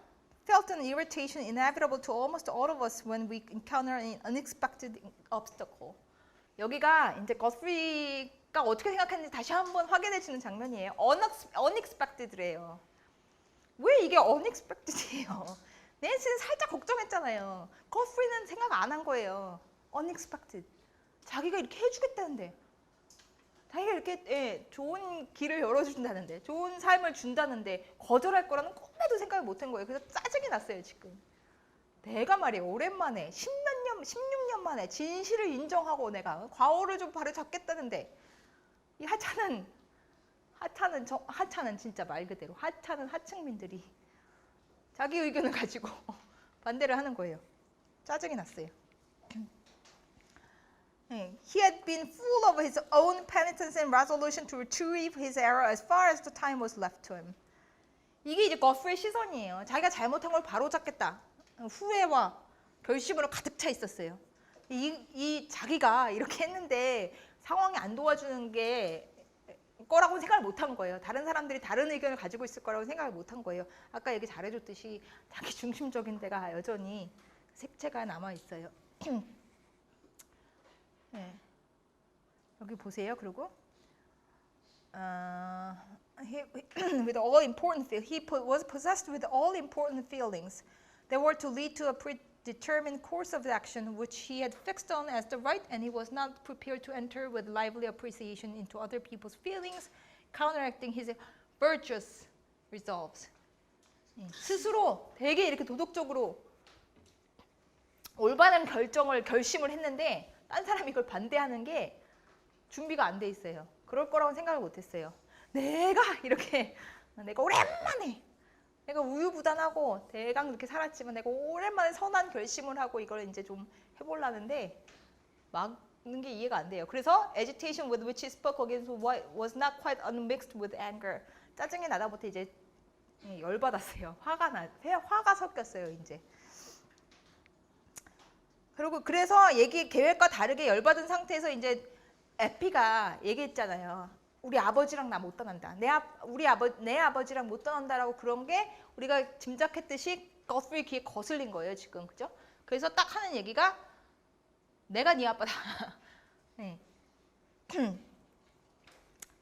Felt an irritation inevitable to almost all of us when we encounter an unexpected obstacle. 여기가 이제 godfrey가 어떻게 생각했는지 다시 한번 확인해지는 장면이에요. unexpected래요. 왜 이게 unexpected이에요? 낸시는 살짝 걱정했잖아요. godfrey는 생각 안 한 거예요. unexpected. 자기가 이렇게 해주겠다는데, 자기가 이렇게 좋은 길을 열어준다는데, 좋은 삶을 준다는데 거절할 거라는 꿈에도 생각을 못한 거예요. 그래서 짜증이 났어요 지금. 내가 말이에요 오랜만에 16년 만에 진실을 인정하고 내가 과오를 좀 바로잡겠다는데 이 하찮은 진짜 말 그대로 하찮은 하층민들이 자기 의견을 가지고 반대를 하는 거예요. 짜증이 났어요. He had been full of his own penitence and resolution to retrieve his error as far as the time was left to him. 이게 이제 godfrey의 시선이에요. 자기가 잘못한 걸 바로잡겠다. 후회와 결심으로 가득 차 있었어요. 자기가 이렇게 했는데 상황이 안 도와주는 게 거라고 생각을 못한 거예요. 다른 사람들이 다른 의견을 가지고 있을 거라고 생각을 못한 거예요. 아까 얘기 잘해줬듯이 자기 중심적인 데가 여전히 색채가 남아있어요. 네. 여기 보세요. 그리고 with all important he was possessed with all important feelings that were to lead to a predetermined course of action which he had fixed on as the right, and he was not prepared to enter with lively appreciation into other people's feelings, counteracting his virtuous resolves. 스스로 되게 이렇게 도덕적으로 올바른 결심을 했는데 딴 사람이 이걸 반대하는 게 준비가 안 돼 있어요. 그럴 거라고 생각을 못 했어요. 내가 오랜만에 내가 우유부단하고 대강 이렇게 살았지만 내가 오랜만에 선한 결심을 하고 이걸 이제 좀 해보려는데 막는 게 이해가 안 돼요. 그래서 agitation with which he spoke against was not quite unmixed with anger. 짜증이 나다부터 이제 열받았어요. 화가 섞였어요 이제. 그리고 그래서 계획과 다르게 열받은 상태에서 이제 에피가 얘기했잖아요. 우리 아버지랑 나 못 떠난다. 내 아버지랑 못 떠난다라고 그런 게 우리가 짐작했듯이 godfrey 귀에 거슬린 거예요 지금, 그죠? 그래서 딱 하는 얘기가 내가 네 아빠다. 네.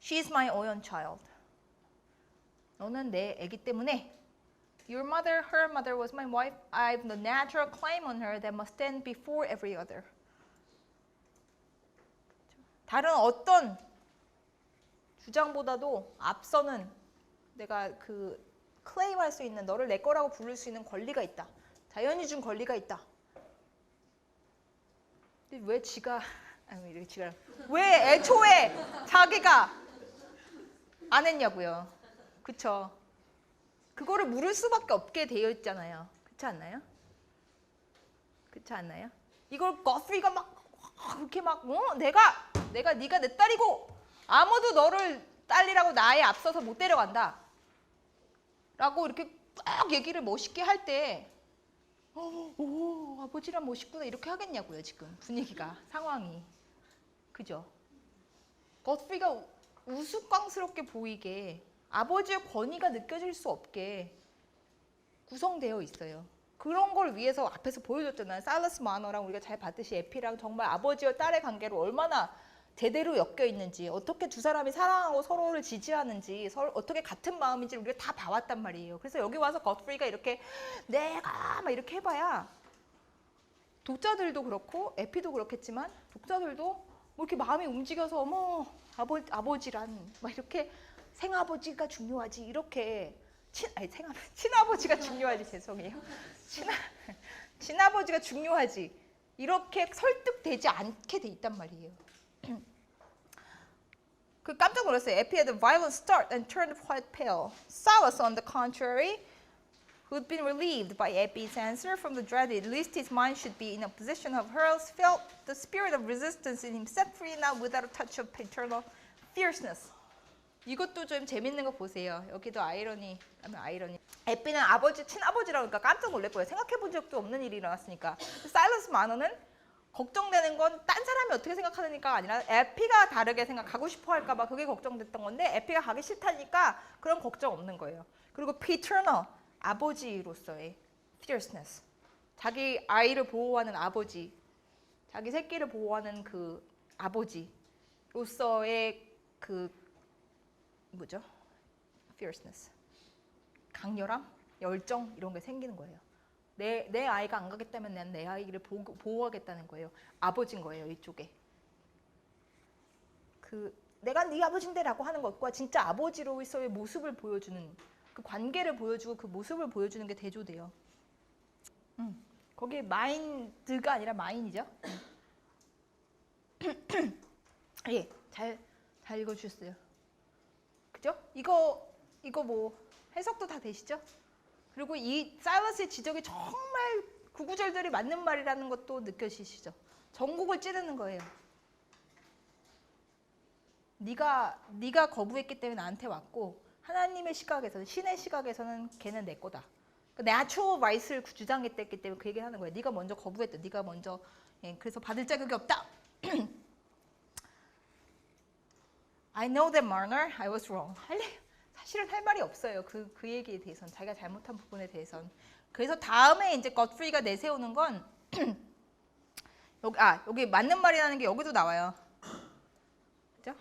She's my own child. 너는 내 애기 때문에 Your mother, her mother was my wife. I've the natural claim on her that must stand before every other. 다른 어떤 주장보다도 앞서는 내가 클레임할 수 있는 너를 내 거라고 부를 수 있는 권리가 있다. 자연이 준 권리가 있다. 근데 왜 애초에 자기가 안 했냐고요. 그쵸? 그거를 물을 수밖에 없게 되어 있잖아요. 그렇지 않나요? 그렇지 않나요? 이걸 godfrey가 막 그렇게 내가 네가 내 딸이고 아무도 너를 딸이라고 나에 앞서서 못 데려간다 라고 이렇게 딱 얘기를 멋있게 할 때 아버지랑 멋있구나 이렇게 하겠냐고요. 지금 분위기가 상황이. 그죠? godfrey가 우스꽝스럽게 보이게 아버지의 권위가 느껴질 수 없게 구성되어 있어요. 그런 걸 위해서 앞에서 보여줬잖아요. 사일러스 마너랑 우리가 잘 봤듯이 에피랑 정말 아버지와 딸의 관계로 얼마나 제대로 엮여 있는지, 어떻게 두 사람이 사랑하고 서로를 지지하는지, 어떻게 같은 마음인지를 우리가 다 봐왔단 말이에요. 그래서 여기 와서 것프리가 이렇게 내가 막 이렇게 해봐야 독자들도 그렇고 에피도 그렇겠지만 독자들도 뭐 이렇게 마음이 움직여서 어머 아버지란 막 이렇게 생아버지가 중요하지 이렇게 친아버지가 중요하지 죄송해요. 친아버지가 중요하지 이렇게 설득되지 않게 돼 있단 말이에요. 그 깜짝 놀랐어요. Epi had a violent start and turned quite pale. Silas, on the contrary, who had been relieved by Epi's answer from the dread lest his mind should be in a position of hers, felt the spirit of resistance in him set free now without a touch of paternal fierceness. 이것도 좀 재밌는 거 보세요. 여기도 아이러니. 에피는 아버지, 친아버지라고 그러니까 깜짝 놀랄 거예요. 생각해 본 적도 없는 일이 일어났으니까. 사일러스 마너는 걱정되는 건 딴 사람이 어떻게 생각하니까 아니라 에피가 다르게 생각하고 싶어 할까 봐 그게 걱정됐던 건데 에피가 가기 싫다니까 그런 걱정 없는 거예요. 그리고 paternal, 아버지로서의 fierceness. 자기 아이를 보호하는 아버지, 자기 새끼를 보호하는 그 아버지로서의 그 뭐죠? fierceness. 강렬함, 열정 이런 게 생기는 거예요. 내 아이가 안 가겠다면 난 내 아이를 보호하겠다는 거예요. 아버지인 거예요, 이쪽에. 내가 네 아버지인데라고 하는 것과 진짜 아버지로서의 모습을 보여주는 그 관계를 보여주고 그 모습을 보여주는 게 대조돼요. 거기에 마인드가 아니라 마인이죠. 예, 잘 읽어주셨어요. 그죠? 이거 뭐 해석도 다 되시죠? 그리고 이 사일러스의 지적이 정말 구구절절이 맞는 말이라는 것도 느껴지시죠? 전곡을 찌르는 거예요. 네가 거부했기 때문에 나한테 왔고 하나님의 시각에서는 신의 시각에서는 걔는 내 거다. 그러니까 natural right을 주장했기 때문에 그 얘기를 하는 거예요. 네가 먼저 거부했다. 네가 먼저 그래서 받을 자격이 없다. I know that Marner, I was wrong. 사실은 할 말이 없어요. 그 얘기에 대해서는 자기가 잘못한 부분에 대해서는. 그래서 다음에 이제 godfrey가 내세우는 건 여기 맞는 말이라는 게 여기도 나와요. 그죠?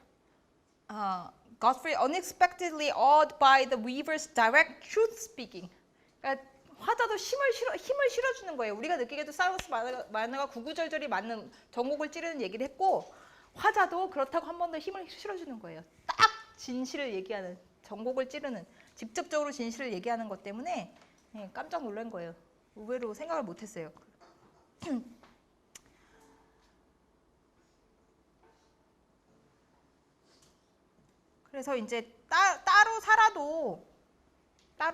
Godfrey unexpectedly awed by the weaver's direct truth speaking. 그러니까 화자도 힘을 실어주는 거예요. 우리가 느끼기에도 사일러스 마너가 구구절절이 맞는 전곡을 찌르는 얘기를 했고 화자도 그렇다고 한 번 더 힘을 실어주는 거예요. 딱 진실을 얘기하는. 전곡을 찌르는 직접적으로 진실을 얘기하는 것 때문에 깜짝 놀란 거예요. 의외로 생각을 못했어요. 그래서 이제 따로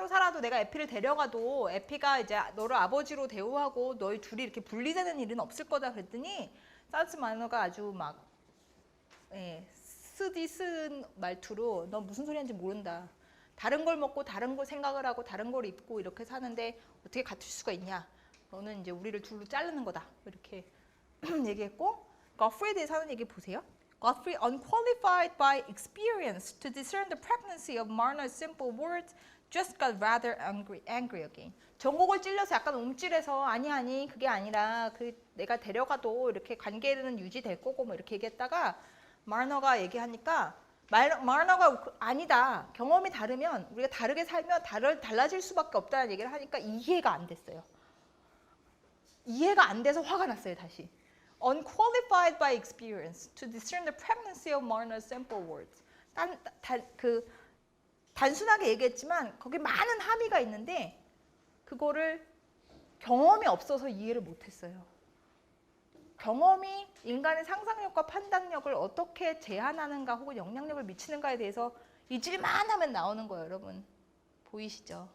살아도 내가 에피를 데려가도 에피가 이제 너를 아버지로 대우하고 너희 둘이 이렇게 분리되는 일은 없을 거다 그랬더니 사일러스 마너가 아주 막 쓴 말투로 너 무슨 소리 하는지 모른다. 다른 걸 먹고 다른 걸 생각을 하고 다른 걸 입고 이렇게 사는데 어떻게 같을 수가 있냐. 너는 이제 우리를 둘로 자르는 거다. 이렇게 얘기했고 godfrey에 대해서 하는 얘기 보세요. Godfrey, unqualified by experience to discern the pregnancy of Marner's simple words, just got rather angry again. 전곡을 찔려서 약간 움찔해서 아니 그게 아니라 내가 데려가도 이렇게 관계는 유지될 거고 뭐 이렇게 얘기했다가 마너가 얘기하니까 마너가 아니다. 경험이 다르면 우리가 다르게 살면 달라질 수밖에 없다는 얘기를 하니까 이해가 안 됐어요. 이해가 안 돼서 화가 났어요. 다시. Unqualified by experience to discern the pregnancy of Marner's simple words. 단순하게 얘기했지만 거기 많은 함의가 있는데 그거를 경험이 없어서 이해를 못했어요. 경험이 인간의 상상력과 판단력을 어떻게 제한하는가 혹은 영향력을 미치는가에 대해서 잊을만 하면 나오는 거예요. 여러분 보이시죠?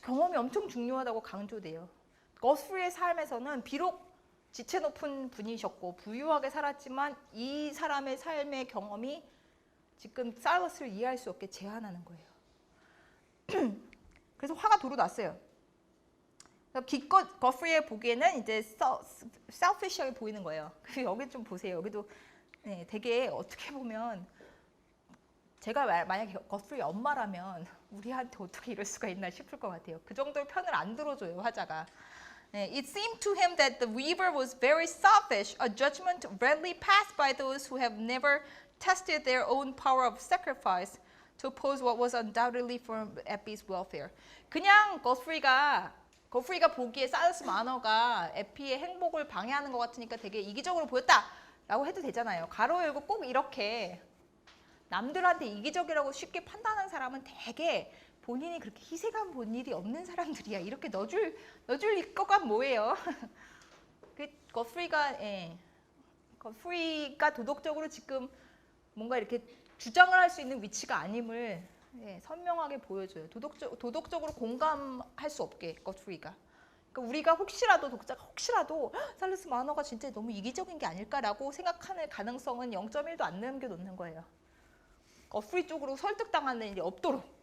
경험이 엄청 중요하다고 강조돼요. godfrey의 삶에서는 비록 지체 높은 분이셨고 부유하게 살았지만 이 사람의 삶의 경험이 지금 사일러스를 이해할 수 없게 제한하는 거예요. 그래서 화가 도로 났어요. 기껏 godfrey의 보기에는 이제 selfish하게 보이는 거예요. 여기 좀 보세요. 여기도 되게 어떻게 보면 제가 만약에 godfrey 엄마라면 우리한테 어떻게 이럴 수가 있나 싶을 것 같아요. 그 정도로 편을 안 들어줘요, 화자가. It seemed to him that the weaver was very selfish, a judgment rarely passed by those who have never tested their own power of sacrifice to oppose what was undoubtedly for 에피's welfare. 그냥 거프리가 보기에 사일러스 마너가 에피의 행복을 방해하는 것 같으니까 되게 이기적으로 보였다라고 해도 되잖아요. 가로 열고 꼭 이렇게 남들한테 이기적이라고 쉽게 판단하는 사람은 되게 본인이 그렇게 희생한 본 일이 없는 사람들이야. 이렇게 넣어줄 거가 뭐예요? 그 거프리가 도덕적으로 지금 뭔가 이렇게 주장을 할 수 있는 위치가 아님을 선명하게 보여줘요. 도덕적으로 공감할 수 없게 거프리가. 그러니까 우리가 혹시라도 독자가 혹시라도 사일러스 마너가 진짜 너무 이기적인 게 아닐까라고 생각하는 가능성은 0.1도 안 남겨놓는 거예요. 거프리 쪽으로 설득당하는 일이 없도록.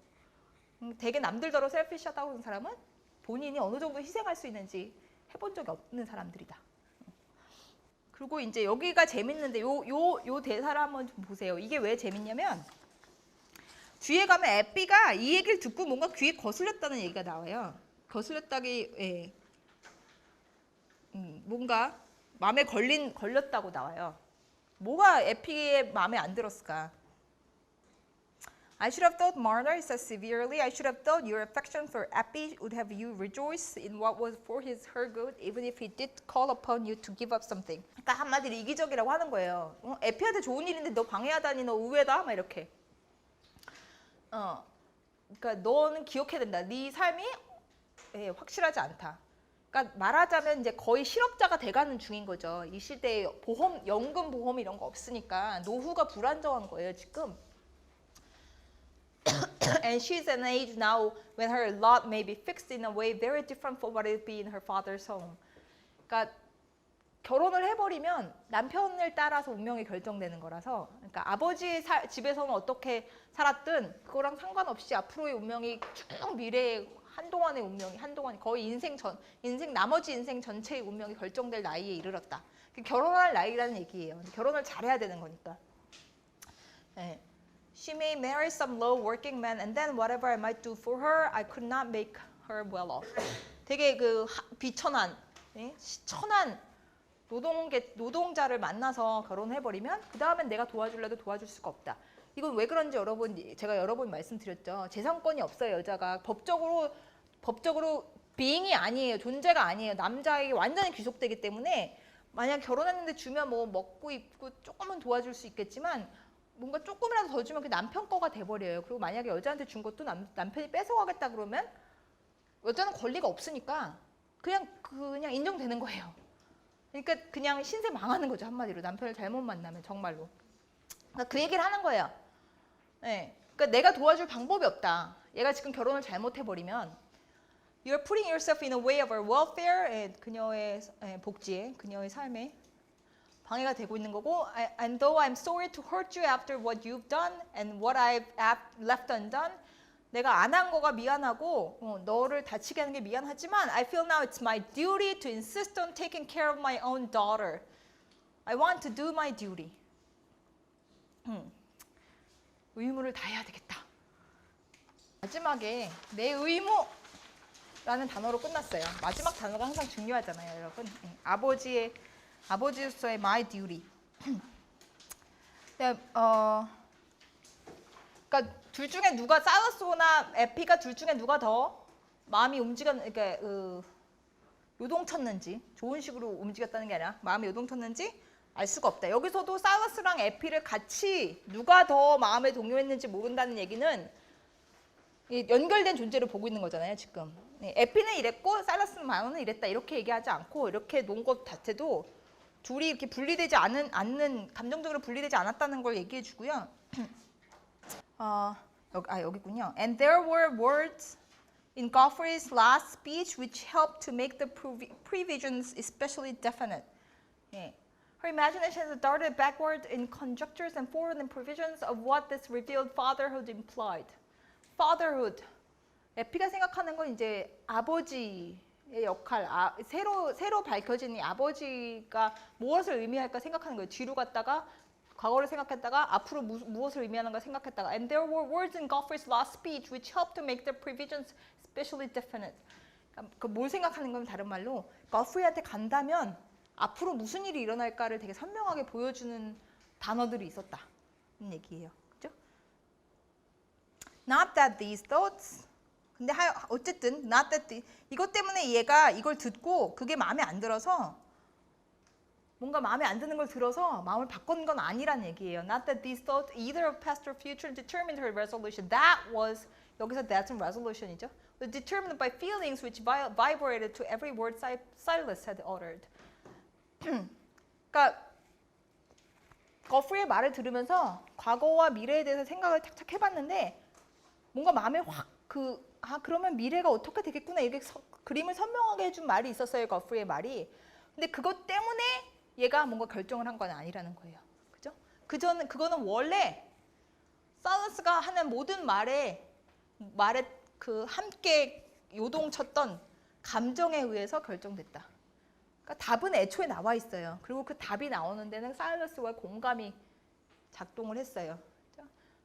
되게 남들더러 셀피시하다고 하는 사람은 본인이 어느 정도 희생할 수 있는지 해본 적이 없는 사람들이다. 그리고 이제 여기가 재밌는데 요 대사를 한번 좀 보세요. 이게 왜 재밌냐면 뒤에 가면 에피가 이 얘기를 듣고 뭔가 귀에 거슬렸다는 얘기가 나와요. 거슬렸다기 뭔가 마음에 걸렸다고 나와요. 뭐가 에피의 마음에 안 들었을까? I should have thought Marner said severely. I should have thought your affection for Epi would have you rejoice in what was for her good, even if he did call upon you to give up something. 그러니까 한마디로 이기적이라고 하는 거예요. 에피한테 좋은 일인데 너 방해하다니 너 의외다, 막 이렇게. 그러니까 너는 기억해야 된다. 네 삶이 확실하지 않다. 그러니까 말하자면 이제 거의 실업자가 돼가는 중인 거죠. 이 시대에 연금 보험 이런 거 없으니까 노후가 불안정한 거예요, 지금. And she's an age now when her lot may be fixed in a way very different from what it would be in her father's home. 그러니까 결혼을 해버리면 남편을 따라서 운명이 결정되는 거라서, 그러니까 아버지 집에서는 어떻게 살았든 그거랑 상관없이 앞으로의 운명이 쭉 미래의 한동안의 운명이 거의 나머지 인생 전체의 운명이 결정될 나이에 이르렀다. 결혼할 나이라는 얘기예요. 결혼을 잘해야 되는 거니까. 네. She may marry some low working man, and then whatever I might do for her, I could not make her well off. 되게 비천한, 천한 노동자를 만나서 결혼해버리면 그 다음엔 내가 도와줄래도 도와줄 수가 없다. 이건 왜 그런지 제가 여러 번 말씀드렸죠. 재산권이 없어요, 여자가. 법적으로 being이 아니에요. 존재가 아니에요. 남자에게 완전히 귀속되기 때문에 만약 결혼했는데 주면 뭐 먹고 입고 조금은 도와줄 수 있겠지만 뭔가 조금이라도 더 주면 그 남편 거가 돼버려요. 그리고 만약에 여자한테 준 것도 남편이 뺏어가겠다 그러면 여자는 권리가 없으니까 그냥 인정되는 거예요. 그러니까 그냥 신세 망하는 거죠, 한마디로. 남편을 잘못 만나면 정말로. 그러니까 그 얘기를 하는 거예요. 네. 그러니까 내가 도와줄 방법이 없다. 얘가 지금 결혼을 잘못해버리면 You're putting yourself in a way of her welfare, 그녀의 복지에, 그녀의 삶에 방해가 되고 있는 거고, and though I'm sorry to hurt you after what you've done and what I've left undone, 내가 안 한 거가 미안하고 너를 다치게 하는 게 미안하지만 I feel now it's my duty to insist on taking care of my own daughter. I want to do my duty. 의무를 다해야 되겠다. 마지막에 내 의무라는 단어로 끝났어요. 마지막 단어가 항상 중요하잖아요, 여러분. 아버지로서의 my duty. 그러니까 둘 중에 누가 사일러스나 에피가 둘 중에 누가 더 마음이 요동쳤는지, 좋은 식으로 움직였다는 게 아니라 마음이 요동쳤는지 알 수가 없다. 여기서도 사일러스랑 에피를 같이 누가 더 마음에 동요했는지 모른다는 얘기는 연결된 존재로 보고 있는 거잖아요, 지금. 에피는 이랬고 사일러스 마너는 이랬다. 이렇게 얘기하지 않고 이렇게 놓은 것 자체도 둘이 이렇게 분리되지 않는 감정적으로 분리되지 않았다는 걸 얘기해 주고요. 여기군요. And there were words in Godfrey's last speech which helped to make the previsions especially definite. 예. Her imagination darted backward in conjectures and forward in provisions of what this revealed fatherhood implied. Fatherhood. 에피가 생각하는 건 이제 아버지의 역할, 새로 밝혀진 이 아버지가 무엇을 의미할까 생각하는 거예요. 뒤로 갔다가 과거를 생각했다가 앞으로 무엇을 의미하는가 생각했다가 and there were words in Godfrey's last speech which helped to make the previsions especially definite. 그러니까 뭘 생각하는 건 다른 말로 Godfrey한테 간다면 앞으로 무슨 일이 일어날까를 되게 선명하게 보여주는 단어들이 있었다는 얘기예요. 그죠? Not that these thoughts. 근데 어쨌든 not that 이것 때문에 얘가 이걸 듣고 그게 마음에 안 들어서 뭔가 마음에 안 드는 걸 들어서 마음을 바꾼 건 아니란 얘기예요. Not that these thoughts either of past or future determined her resolution. That was 여기서 that's resolution이죠. Was determined by feelings which vibrated to every word Silas had uttered. 그러니까 거프리의 말을 들으면서 과거와 미래에 대해서 생각을 착착 해봤는데 뭔가 마음에 확 그러면 미래가 어떻게 되겠구나 이렇게 그림을 선명하게 해준 말이 있었어요. 거프리의 말이. 근데 그것 때문에 얘가 뭔가 결정을 한 건 아니라는 거예요. 그죠? 그거는 원래 사일러스가 하는 모든 말에 그 함께 요동쳤던 감정에 의해서 결정됐다. 그러니까 답은 애초에 나와 있어요. 그리고 그 답이 나오는 데는 사일러스와 공감이 작동을 했어요.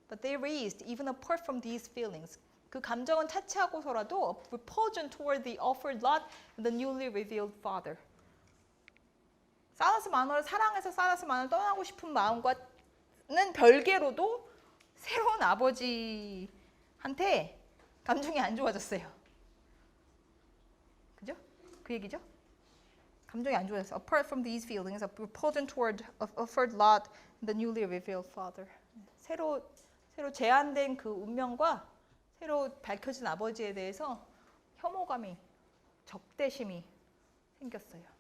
But they raised, even apart from these feelings, 그 감정은 차치하고서라도 a repulsion toward the offered lot and the newly revealed father. 사일러스 마너를 사랑해서 사일러스 마너를 떠나고 싶은 마음과는 별개로도 새로운 아버지한테 감정이 안 좋아졌어요. 그죠? 그 얘기죠? 감정이 안 좋아졌어요. Apart from these feelings, a repulsion toward offered lot and the newly revealed father. 새로 제안된 그 운명과 새로 밝혀진 아버지에 대해서 혐오감이, 적대심이 생겼어요.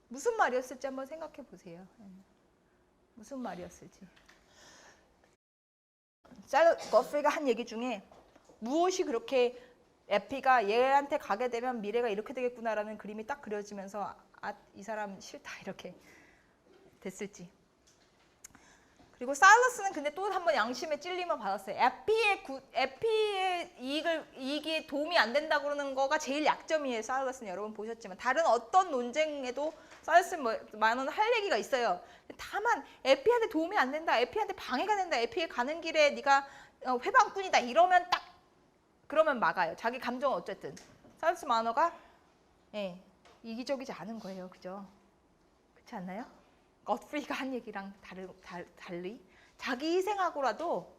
무슨 말이었을지 한번 생각해 보세요. 무슨 말이었을지. 거프리가 한 얘기 중에 무엇이 그렇게 에피가 얘한테 가게 되면 미래가 이렇게 되겠구나라는 그림이 딱 그려지면서 이 사람 싫다 이렇게 됐을지. 그리고 사일러스는 근데 또 한 번 양심의 찔림을 받았어요. 에피의 이익에 도움이 안 된다고 그러는 거가 제일 약점이에요. 사일러스는 여러분 보셨지만 다른 어떤 논쟁에도 사일러스 만원 할 얘기가 있어요. 다만 에피한테 도움이 안 된다. 에피한테 방해가 된다. 에피에 가는 길에 네가 회방꾼이다. 이러면 그러면 막아요. 자기 감정은 어쨌든. 사일러스 만어가 이기적이지 않은 거예요. 그죠? 그렇지 않나요? 거프리가 한 얘기랑 달리 자기 희생하고라도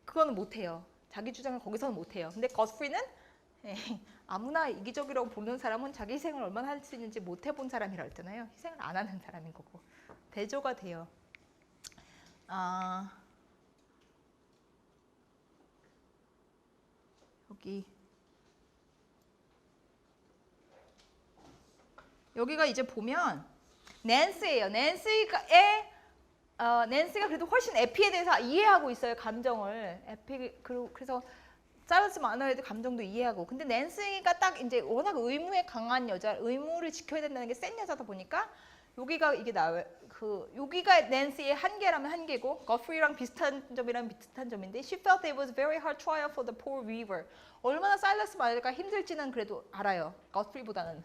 그거는 못해요. 자기 주장을 거기서는 못해요. 근데 거프리는 아무나 이기적이라고 보는 사람은 자기 희생을 얼마나 할 수 있는지 못 해본 사람이라 했잖아요. 희생을 안 하는 사람인 거고. 대조가 돼요. 여기가 이제 보면 낸시예요. 낸시가 그래도 훨씬 에피에 대해서 이해하고 있어요. 감정을. 그래서 사일러스 마너의 감정도 이해하고. 근데 낸시가 딱 이제 워낙 의무에 강한 여자, 의무를 지켜야 된다는 게 센 여자다 보니까 여기가 이게 나와요. 여기가 낸시의 한계라면 한계고 거프리랑 비슷한 점이라면 비슷한 점인데 she felt it was very hard trial for the poor weaver. 얼마나 사일러스 마너가 힘들지는 그래도 알아요. 거프리보다는.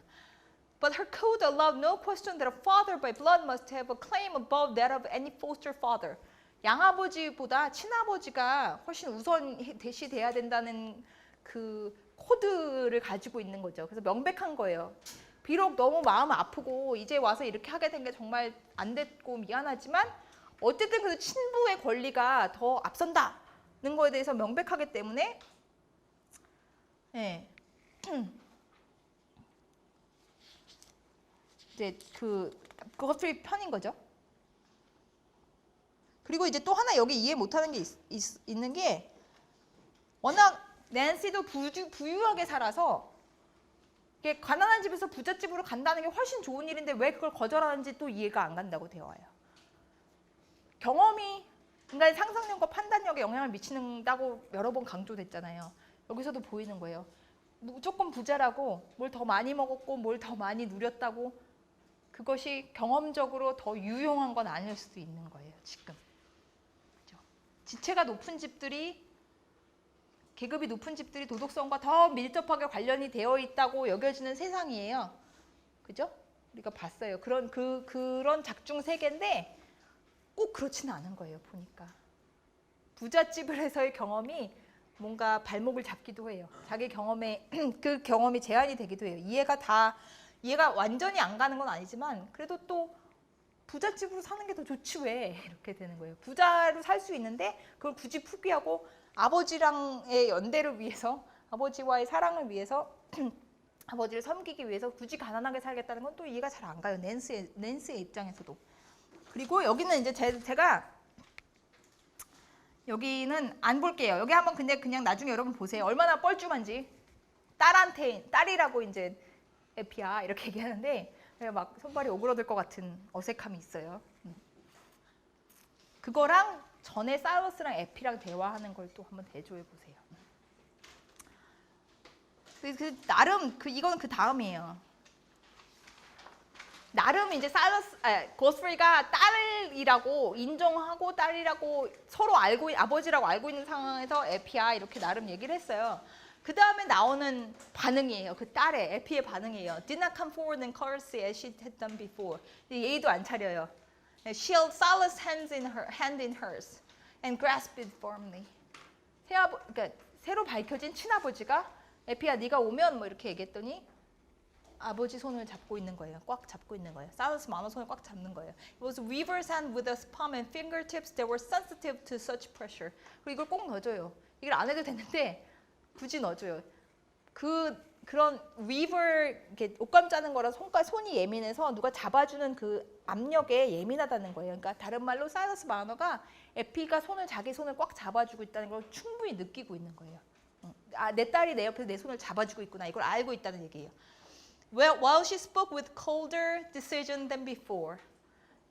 But her code allowed no question that a father by blood must have a claim above that of any foster father. 양아버지보다 친아버지가 훨씬 우선시돼야 된다는 그 코드를 가지고 있는 거죠. 그래서 명백한 거예요. 비록 너무 마음 아프고 이제 와서 이렇게 하게 된 게 정말 안 됐고 미안하지만 어쨌든 그 친부의 권리가 더 앞선다는 거에 대해서 명백하기 때문에 이제 그것들이 편인 거죠. 그리고 이제 또 하나 여기 이해 못하는 게 있는 게 워낙 낸시도 부유하게 살아서 이게 가난한 집에서 부잣집으로 간다는 게 훨씬 좋은 일인데 왜 그걸 거절하는지 또 이해가 안 간다고 되어 와요. 경험이 인간의 상상력과 판단력에 영향을 미친다고 여러 번 강조됐잖아요. 여기서도 보이는 거예요. 무조건 부자라고 뭘 더 많이 먹었고 뭘 더 많이 누렸다고 그것이 경험적으로 더 유용한 건 아닐 수도 있는 거예요. 지금. 그렇죠? 지체가 높은 집들이 계급이 높은 집들이 도덕성과 더 밀접하게 관련이 되어 있다고 여겨지는 세상이에요. 그죠? 우리가 봤어요. 그런 작중 세계인데 꼭 그렇지는 않은 거예요. 보니까 부잣집을 해서의 경험이 뭔가 발목을 잡기도 해요. 자기 경험에 그 경험이 제한이 되기도 해요. 이해가 완전히 안 가는 건 아니지만 그래도 또 부잣집으로 사는 게 더 좋지 왜 이렇게 되는 거예요. 부자로 살 수 있는데 그걸 굳이 포기하고 아버지랑의 연대를 위해서 아버지와의 사랑을 위해서 아버지를 섬기기 위해서 굳이 가난하게 살겠다는 건 또 이해가 잘 안 가요. 낸스의 입장에서도. 그리고 여기는 이제 제가 여기는 안 볼게요. 여기 한번 근데 그냥 나중에 여러분 보세요. 얼마나 뻘쭘한지. 딸이라고 이제 에피야 이렇게 얘기하는데 막 손발이 오그러들 것 같은 어색함이 있어요. 그거랑 전에 사이러스랑 에피랑 대화하는 걸 또 한번 대조해 보세요. 나름 이건 그 다음이에요. 나름 이제 고스프리가 딸이라고 인정하고 딸이라고 서로 아버지라고 알고 있는 상황에서 에피야 이렇게 나름 얘기를 했어요. 그 다음에 나오는 반응이에요. 그 딸의 에피의 반응이에요. Did not come forward and courtesy as she had done before. 예의도 안 차려요. She held Salah's hand in hers and grasped it firmly. 그러니까 새로 밝혀진 친아버지가 에피야 네가 오면 뭐 이렇게 얘기했더니 아버지 손을 잡고 있는 거예요. 꽉 잡고 있는 거예요. 사우스 마너 손을 꽉 잡는 거예요. It was Weaver's hand with a palm and fingertips that were sensitive to such pressure. 그리고 이걸 꼭 넣어줘요. 이걸 안 해도 되는데 굳이 넣어줘요. 그런 Weaver 옷감 짜는 거라 손이 예민해서 누가 잡아주는 그 압력에 예민하다는 거예요. 그러니까 다른 말로 사이러스 마너가 에피가 자기 손을 꽉 잡아주고 있다는 걸 충분히 느끼고 있는 거예요. 내 딸이 내 옆에서 내 손을 잡아주고 있구나. 이걸 알고 있다는 얘기예요. While she spoke with colder decision than before.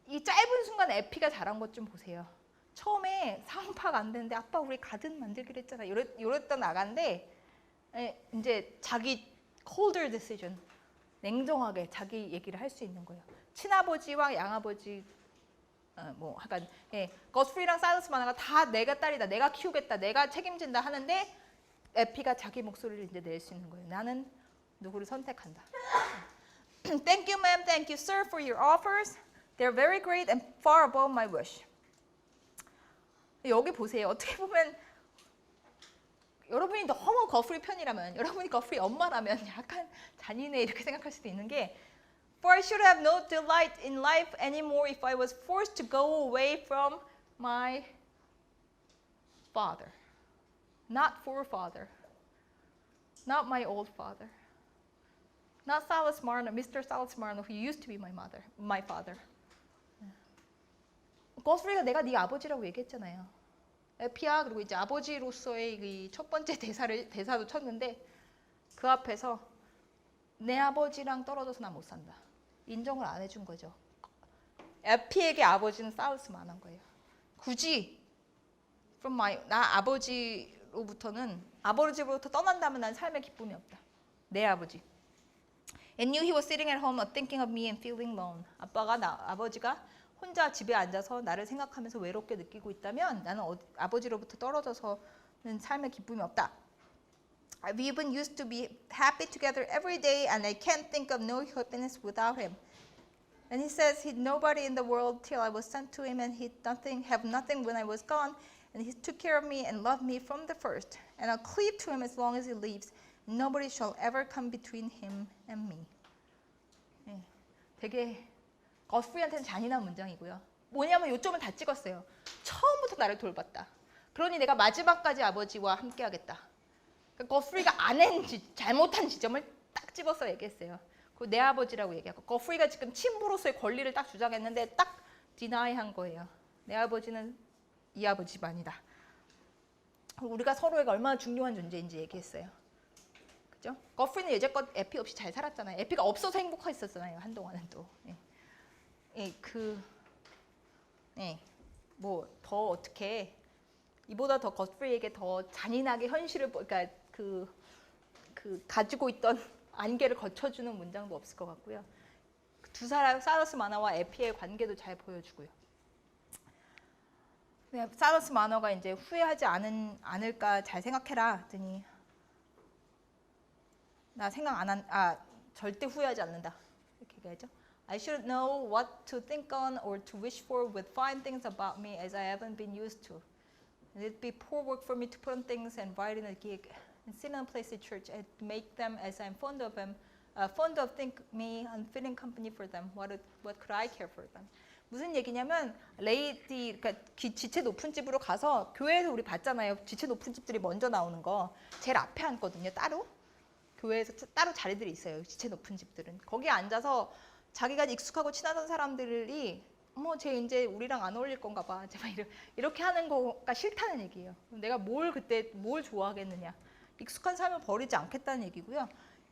이 짧은 순간 에피가 잘한 것 좀 보세요. 처음에 상황 파악 안 되는데 아빠 우리 가든 만들기로 했잖아. 이랬던 아가인데 이제 자기 colder decision 냉정하게 자기 얘기를 할 수 있는 거예요. 친아버지와 양아버지 뭐 약간 거스프리랑 사이러스 마너가 다 내가 딸이다. 내가 키우겠다. 내가 책임진다 하는데 에피가 자기 목소리를 이제 낼 수 있는 거예요. 나는 누구를 선택한다. Thank you, ma'am. Thank you, sir, for your offers. They're very great and far above my wish. 여기 보세요. 어떻게 보면 여러분이 너무 거스프리 편이라면, 여러분이 거스프리 엄마라면 약간 잔인해 이렇게 생각할 수도 있는 게 For I should have no delight in life anymore if I was forced to go away from my father. Not forefather. Not my old father. Not Salas Marno, Mr. Salas Marno, who used to be my father. 거스프리가 내가 네 아버지라고 얘기했잖아요. 에피야 그리고 이제 아버지로서의 이 첫 번째 대사도 쳤는데 그 앞에서 내 아버지랑 떨어져서 난 못 산다. 인정을 안 해준 거죠. 에피에게 아버지는 사우스 만한 거예요. 굳이 나 아버지로부터 떠난다면 난 삶의 기쁨이 없다. 내 아버지. And knew he was sitting at home thinking of me and feeling alone. 아버지가 혼자 집에 앉아서 나를 생각하면서 외롭게 느끼고 있다면 나는 아버지로부터 떨어져서는 삶의 기쁨이 없다. We've been used to be happy together every day and I can't think of no happiness without him. And he says he'd nobody in the world till I was sent to him and he'd have nothing when I was gone. And he took care of me and loved me from the first. And I'll cleave to him as long as he lives. Nobody shall ever come between him and me. 네, 되게 거스프리한테는 잔인한 문장이고요. 뭐냐면 요점을 다 찍었어요. 처음부터 나를 돌봤다. 그러니 내가 마지막까지 아버지와 함께하겠다. 그러니까 거스프리가 잘못한 지점을 딱 집어서 얘기했어요. 그리고 내 아버지라고 얘기하고 거스프리가 지금 친부로서의 권리를 딱 주장했는데 딱 디나이한 거예요. 내 아버지는 이 아버지만이다. 우리가 서로에게 얼마나 중요한 존재인지 얘기했어요. 그죠? 거스프리는 예전껏 에피 없이 잘 살았잖아요. 에피가 없어서 행복했었잖아요. 한동안은 또. 뭐 더 어떻게 이보다 더 거스프리에게 더 잔인하게 현실을 그러니까 그 가지고 있던 안개를 거쳐주는 문장도 없을 것 같고요. 두 사람 사러스 마너와 에피의 관계도 잘 보여주고요. 사러스 마너가 이제 후회하지 않을까 잘 생각해라 했더니 나 생각 절대 후회하지 않는다 이렇게 얘기하죠. I should know what to think on or to wish for with fine things about me as I haven't been used to. And it'd be poor work for me to put on things and write in a gig and sit in a place at church and make them as I'm fond of them, fond of think me unfitting company for them. What could I care for them? 무슨 얘기냐면 레이디, 그러니까 지체 높은 집으로 가서 교회에서 우리 봤잖아요. 지체 높은 집들이 먼저 나오는 거 제일 앞에 앉거든요. 따로 교회에서 따로 자리들이 있어요. 지체 높은 집들은 거기에 앉아서 자기가 익숙하고 친하던 사람들이 쟤 이제 우리랑 안 어울릴 건가 봐. 제발 이렇게 하는 거가 싫다는 얘기예요. 내가 그때 뭘 좋아하겠느냐. 익숙한 삶을 버리지 않겠다는 얘기고요.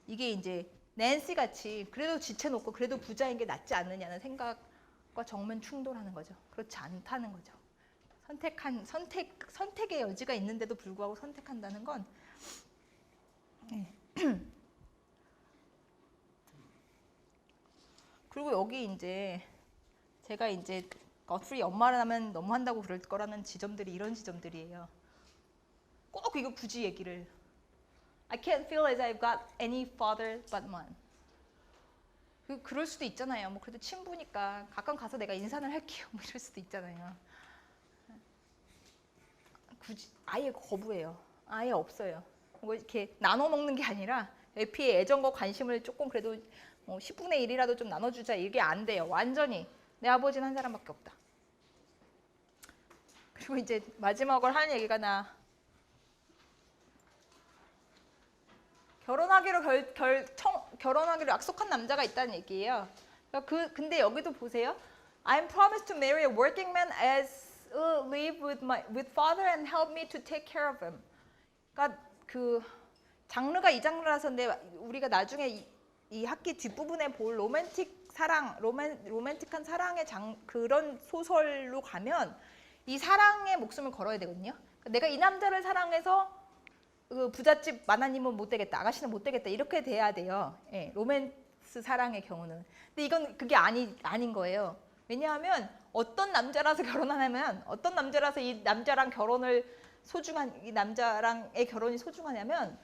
이게 이제 낸시 같이 그래도 지체 높고 그래도 부자인 게 낫지 않느냐는 생각과 정면 충돌하는 거죠. 그렇지 않다는 거죠. 선택의 여지가 있는데도 불구하고 선택한다는 건 그리고 여기 이제 제가 이제 거트리 연말을 하면 너무 한다고 그럴 거라는 지점들이 이런 지점들이에요. 꼭 이거 굳이 얘기를 I can't feel as I've got any father but one. 그럴 수도 있잖아요. 뭐 그래도 친부니까 가끔 가서 내가 인사를 할게요. 뭐 이럴 수도 있잖아요. 굳이 아예 거부해요. 아예 없어요. 뭐 이렇게 나눠 먹는 게 아니라 에피의 애정과 관심을 조금 그래도 뭐 10분의 1이라도 좀 나눠주자 이게 안 돼요. 완전히 내 아버지는 한 사람밖에 없다. 그리고 이제 마지막으로 하는 얘기가 결혼하기로 약속한 남자가 있다는 얘기예요. 근데 여기도 보세요. I'm promised to marry a working man as live with father and help me to take care of him. 그러니까 그 장르가 이 장르라서인데 우리가 나중에 이 학기 뒷부분에 볼 로맨틱한 사랑의 그런 소설로 가면 이 사랑의 목숨을 걸어야 되거든요. 그러니까 내가 이 남자를 사랑해서 그 부잣집 마나님은 못 되겠다, 아가씨는 못 되겠다 이렇게 돼야 돼요. 예, 로맨스 사랑의 경우는. 근데 이건 그게 아닌 거예요. 왜냐하면 어떤 남자라서 결혼하냐면 어떤 남자라서 이 남자랑 이 남자랑의 결혼이 소중하냐면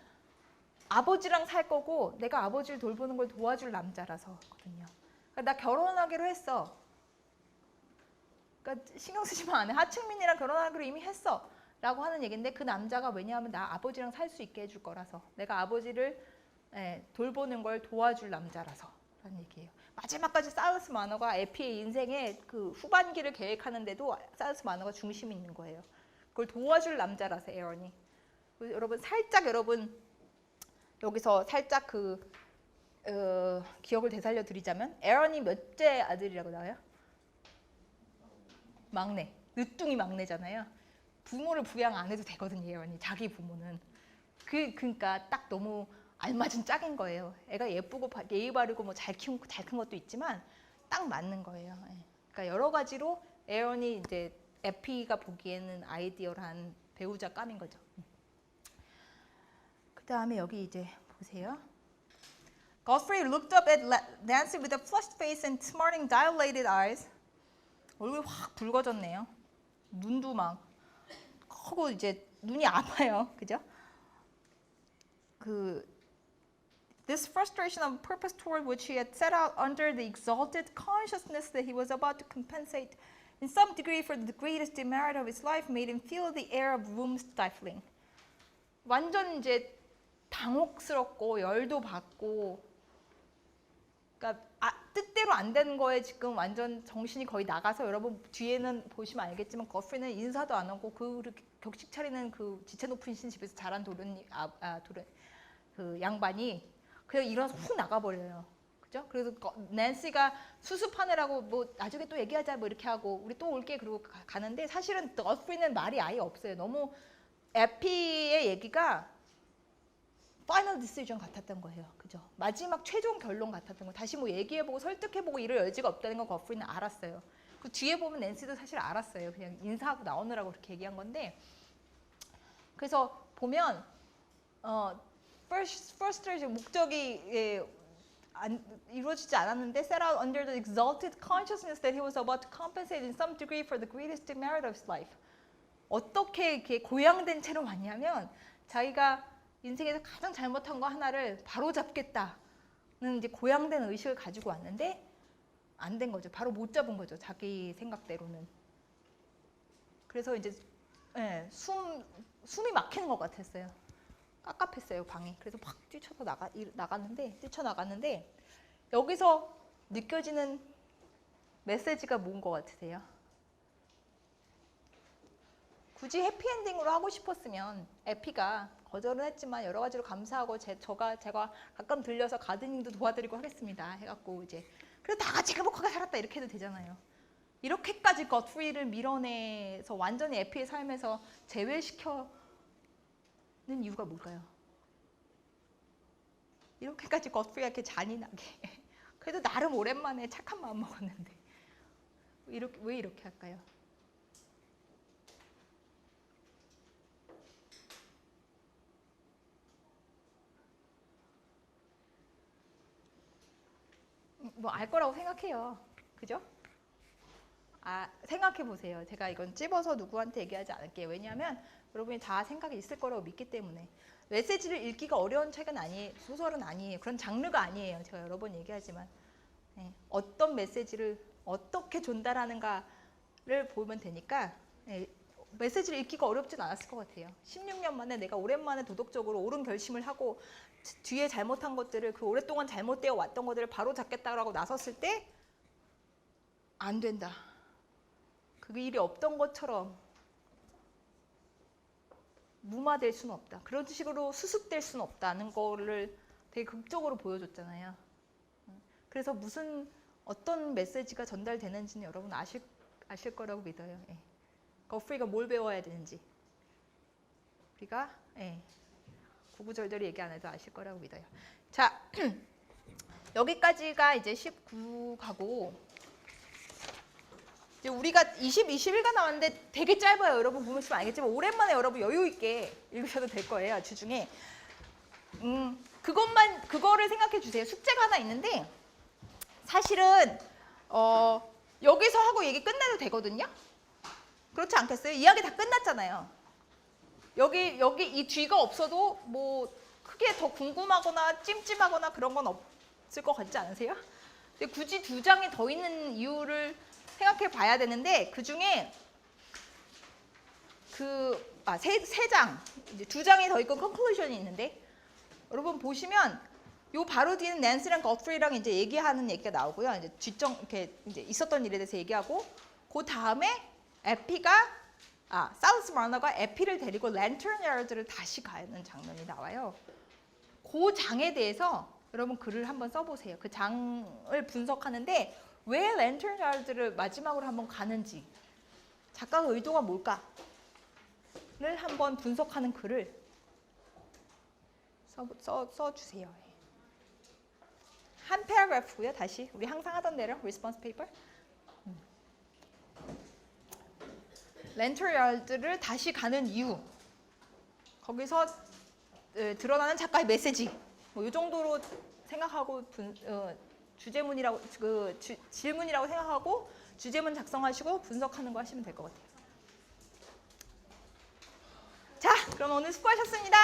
아버지랑 살 거고 내가 아버지를 돌보는 걸 도와줄 남자라서거든요. 그러니까 나 결혼하기로 했어. 그러니까 신경 쓰지만 안 해. 하층민이랑 결혼하기로 이미 했어. 라고 하는 얘기인데 그 남자가 왜냐하면 나 아버지랑 살 수 있게 해줄 거라서 내가 아버지를 돌보는 걸 도와줄 남자라서 라는 얘기예요. 마지막까지 사일러스 마너가 에피의 인생의 그 후반기를 계획하는데도 사일러스 마너가 중심이 있는 거예요. 그걸 도와줄 남자라서 에런이. 여러분 여기서 살짝 기억을 되살려 드리자면 에런이 몇째 아들이라고 나와요? 막내. 늦둥이 막내잖아요. 부모를 부양 안 해도 되거든요, 에런이. 자기 부모는. 그러니까 딱 너무 알맞은 짝인 거예요. 애가 예쁘고 예의 바르고 뭐 잘 큰 것도 있지만 딱 맞는 거예요. 그러니까 여러 가지로 에런이 이제 에피가 보기에는 아이디어한 배우자감인 거죠. 그 다음에 여기 이제 보세요. Godfrey looked up at Nancy with a flushed face and smarting, dilated eyes. 얼굴이 확 붉어졌네요. 눈도 막 크고 이제 눈이 아파요, 그죠? This frustration of purpose toward which he had set out under the exalted consciousness that he was about to compensate in some degree for the greatest demerit of his life made him feel the air of room stifling. 완전 이제 당혹스럽고 열도 받고, 그러니까 뜻대로 안 되는 거에 지금 완전 정신이 거의 나가서 여러분 뒤에는 보시면 알겠지만 거프리는 인사도 안 하고 격식 차리는 그 지체 높은 집에서 자란 그 양반이 그냥 일어나서 훅 나가버려요. 그죠? 그래서 낸시가 수습하느라고 뭐 나중에 또 얘기하자 뭐 이렇게 하고 우리 또 올게 그러고 가는데 사실은 거프리는 말이 아예 없어요. 너무 에피의 얘기가 파이널 디시전 같았던 거예요. 그죠? 마지막 최종 결론 같았던 거. 다시 뭐 얘기해보고 설득해보고 이럴 여지가 없다는 건 거프리는 알았어요. 그 뒤에 보면 낸시도 사실 알았어요. 그냥 인사하고 나오느라고 그렇게 얘기한 건데. 그래서 보면 frustration 목적이 이루어지지 않았는데 set out under the exalted consciousness that he was about to compensate in some degree for the greatest demerit of his life. 어떻게 이렇게 고양된 채로 왔냐면 자기가 인생에서 가장 잘못한 거 하나를 바로 잡겠다는 이제 고양된 의식을 가지고 왔는데 안 된 거죠. 바로 못 잡은 거죠. 자기 생각대로는. 그래서 이제 숨이 막히는 것 같았어요. 깝깝했어요, 방이. 그래서 막 뛰쳐나갔는데 여기서 느껴지는 메시지가 뭔 것 같으세요? 굳이 해피엔딩으로 하고 싶었으면 에피가 거절은 했지만 여러 가지로 감사하고 제가 가끔 들려서 가드닝도 도와드리고 하겠습니다 해갖고 이제 그래도 다 같이 행복하게 살았다 이렇게 해도 되잖아요. 이렇게까지 godfrey를 밀어내서 완전히 에피의 삶에서 제외시켜는 이유가 뭘까요? 이렇게까지 godfrey가 이렇게 잔인하게 그래도 나름 오랜만에 착한 마음 먹었는데 왜 이렇게 할까요? 뭐 알 거라고 생각해요. 그죠? 생각해 보세요. 제가 이건 찝어서 누구한테 얘기하지 않을게요. 왜냐하면 여러분이 다 생각이 있을 거라고 믿기 때문에. 메시지를 읽기가 어려운 책은 아니에요. 소설은 아니에요. 그런 장르가 아니에요. 제가 여러 번 얘기하지만 어떤 메시지를 어떻게 전달하는가를 보면 되니까 메시지를 읽기가 어렵진 않았을 것 같아요. 16년 만에 내가 오랜만에 도덕적으로 옳은 결심을 하고 뒤에 잘못한 것들을 그 오랫동안 잘못되어 왔던 것들을 바로 잡겠다라고 나섰을 때 안 된다. 그 일이 없던 것처럼 무마될 수는 없다. 그런 식으로 수습될 수는 없다는 거를 되게 극적으로 보여줬잖아요. 그래서 어떤 메시지가 전달되는지는 여러분 아실 거라고 믿어요. godfrey가 뭘 배워야 되는지 우리가 구구절절히 얘기 안 해도 아실 거라고 믿어요. 자, 여기까지가 이제 19가고 이제 우리가 21가 나왔는데 되게 짧아요. 여러분 보시면 알겠지만 오랜만에 여러분 여유 있게 읽으셔도 될 거예요. 주중에 그거를 생각해 주세요. 숙제가 하나 있는데 사실은 여기서 하고 얘기 끝내도 되거든요. 그렇지 않겠어요? 이야기 다 끝났잖아요. 여기 이 뒤가 없어도 뭐 크게 더 궁금하거나 찜찜하거나 그런 건 없을 것 같지 않으세요? 근데 굳이 2장이 더 있는 이유를 생각해 봐야 되는데 그 중에 세 장, 이제 2장이 더 있고 컨클루션이 있는데 여러분 보시면 요 바로 뒤에는 낸시랑 godfrey랑 이제 얘기하는 얘기가 나오고요. 이제 이렇게 이제 있었던 일에 대해서 얘기하고 그 다음에 사우스 마너가 에피를 데리고 랜턴 야드를 다시 가는 장면이 나와요. 그 장에 대해서 여러분 글을 한번 써보세요. 그 장을 분석하는데 왜 랜턴 야드를 마지막으로 한번 가는지 작가의 의도가 뭘까를 한번 분석하는 글을 써주세요. 한 패러그래프고요. 다시 우리 항상 하던 대로 리스폰스 페이퍼. 랜턴 야드를 다시 가는 이유, 거기서 드러나는 작가의 메시지, 뭐 이 정도로 생각하고 주제문이라고 질문이라고 생각하고 주제문 작성하시고 분석하는 거 하시면 될 것 같아요. 자, 그럼 오늘 수고하셨습니다.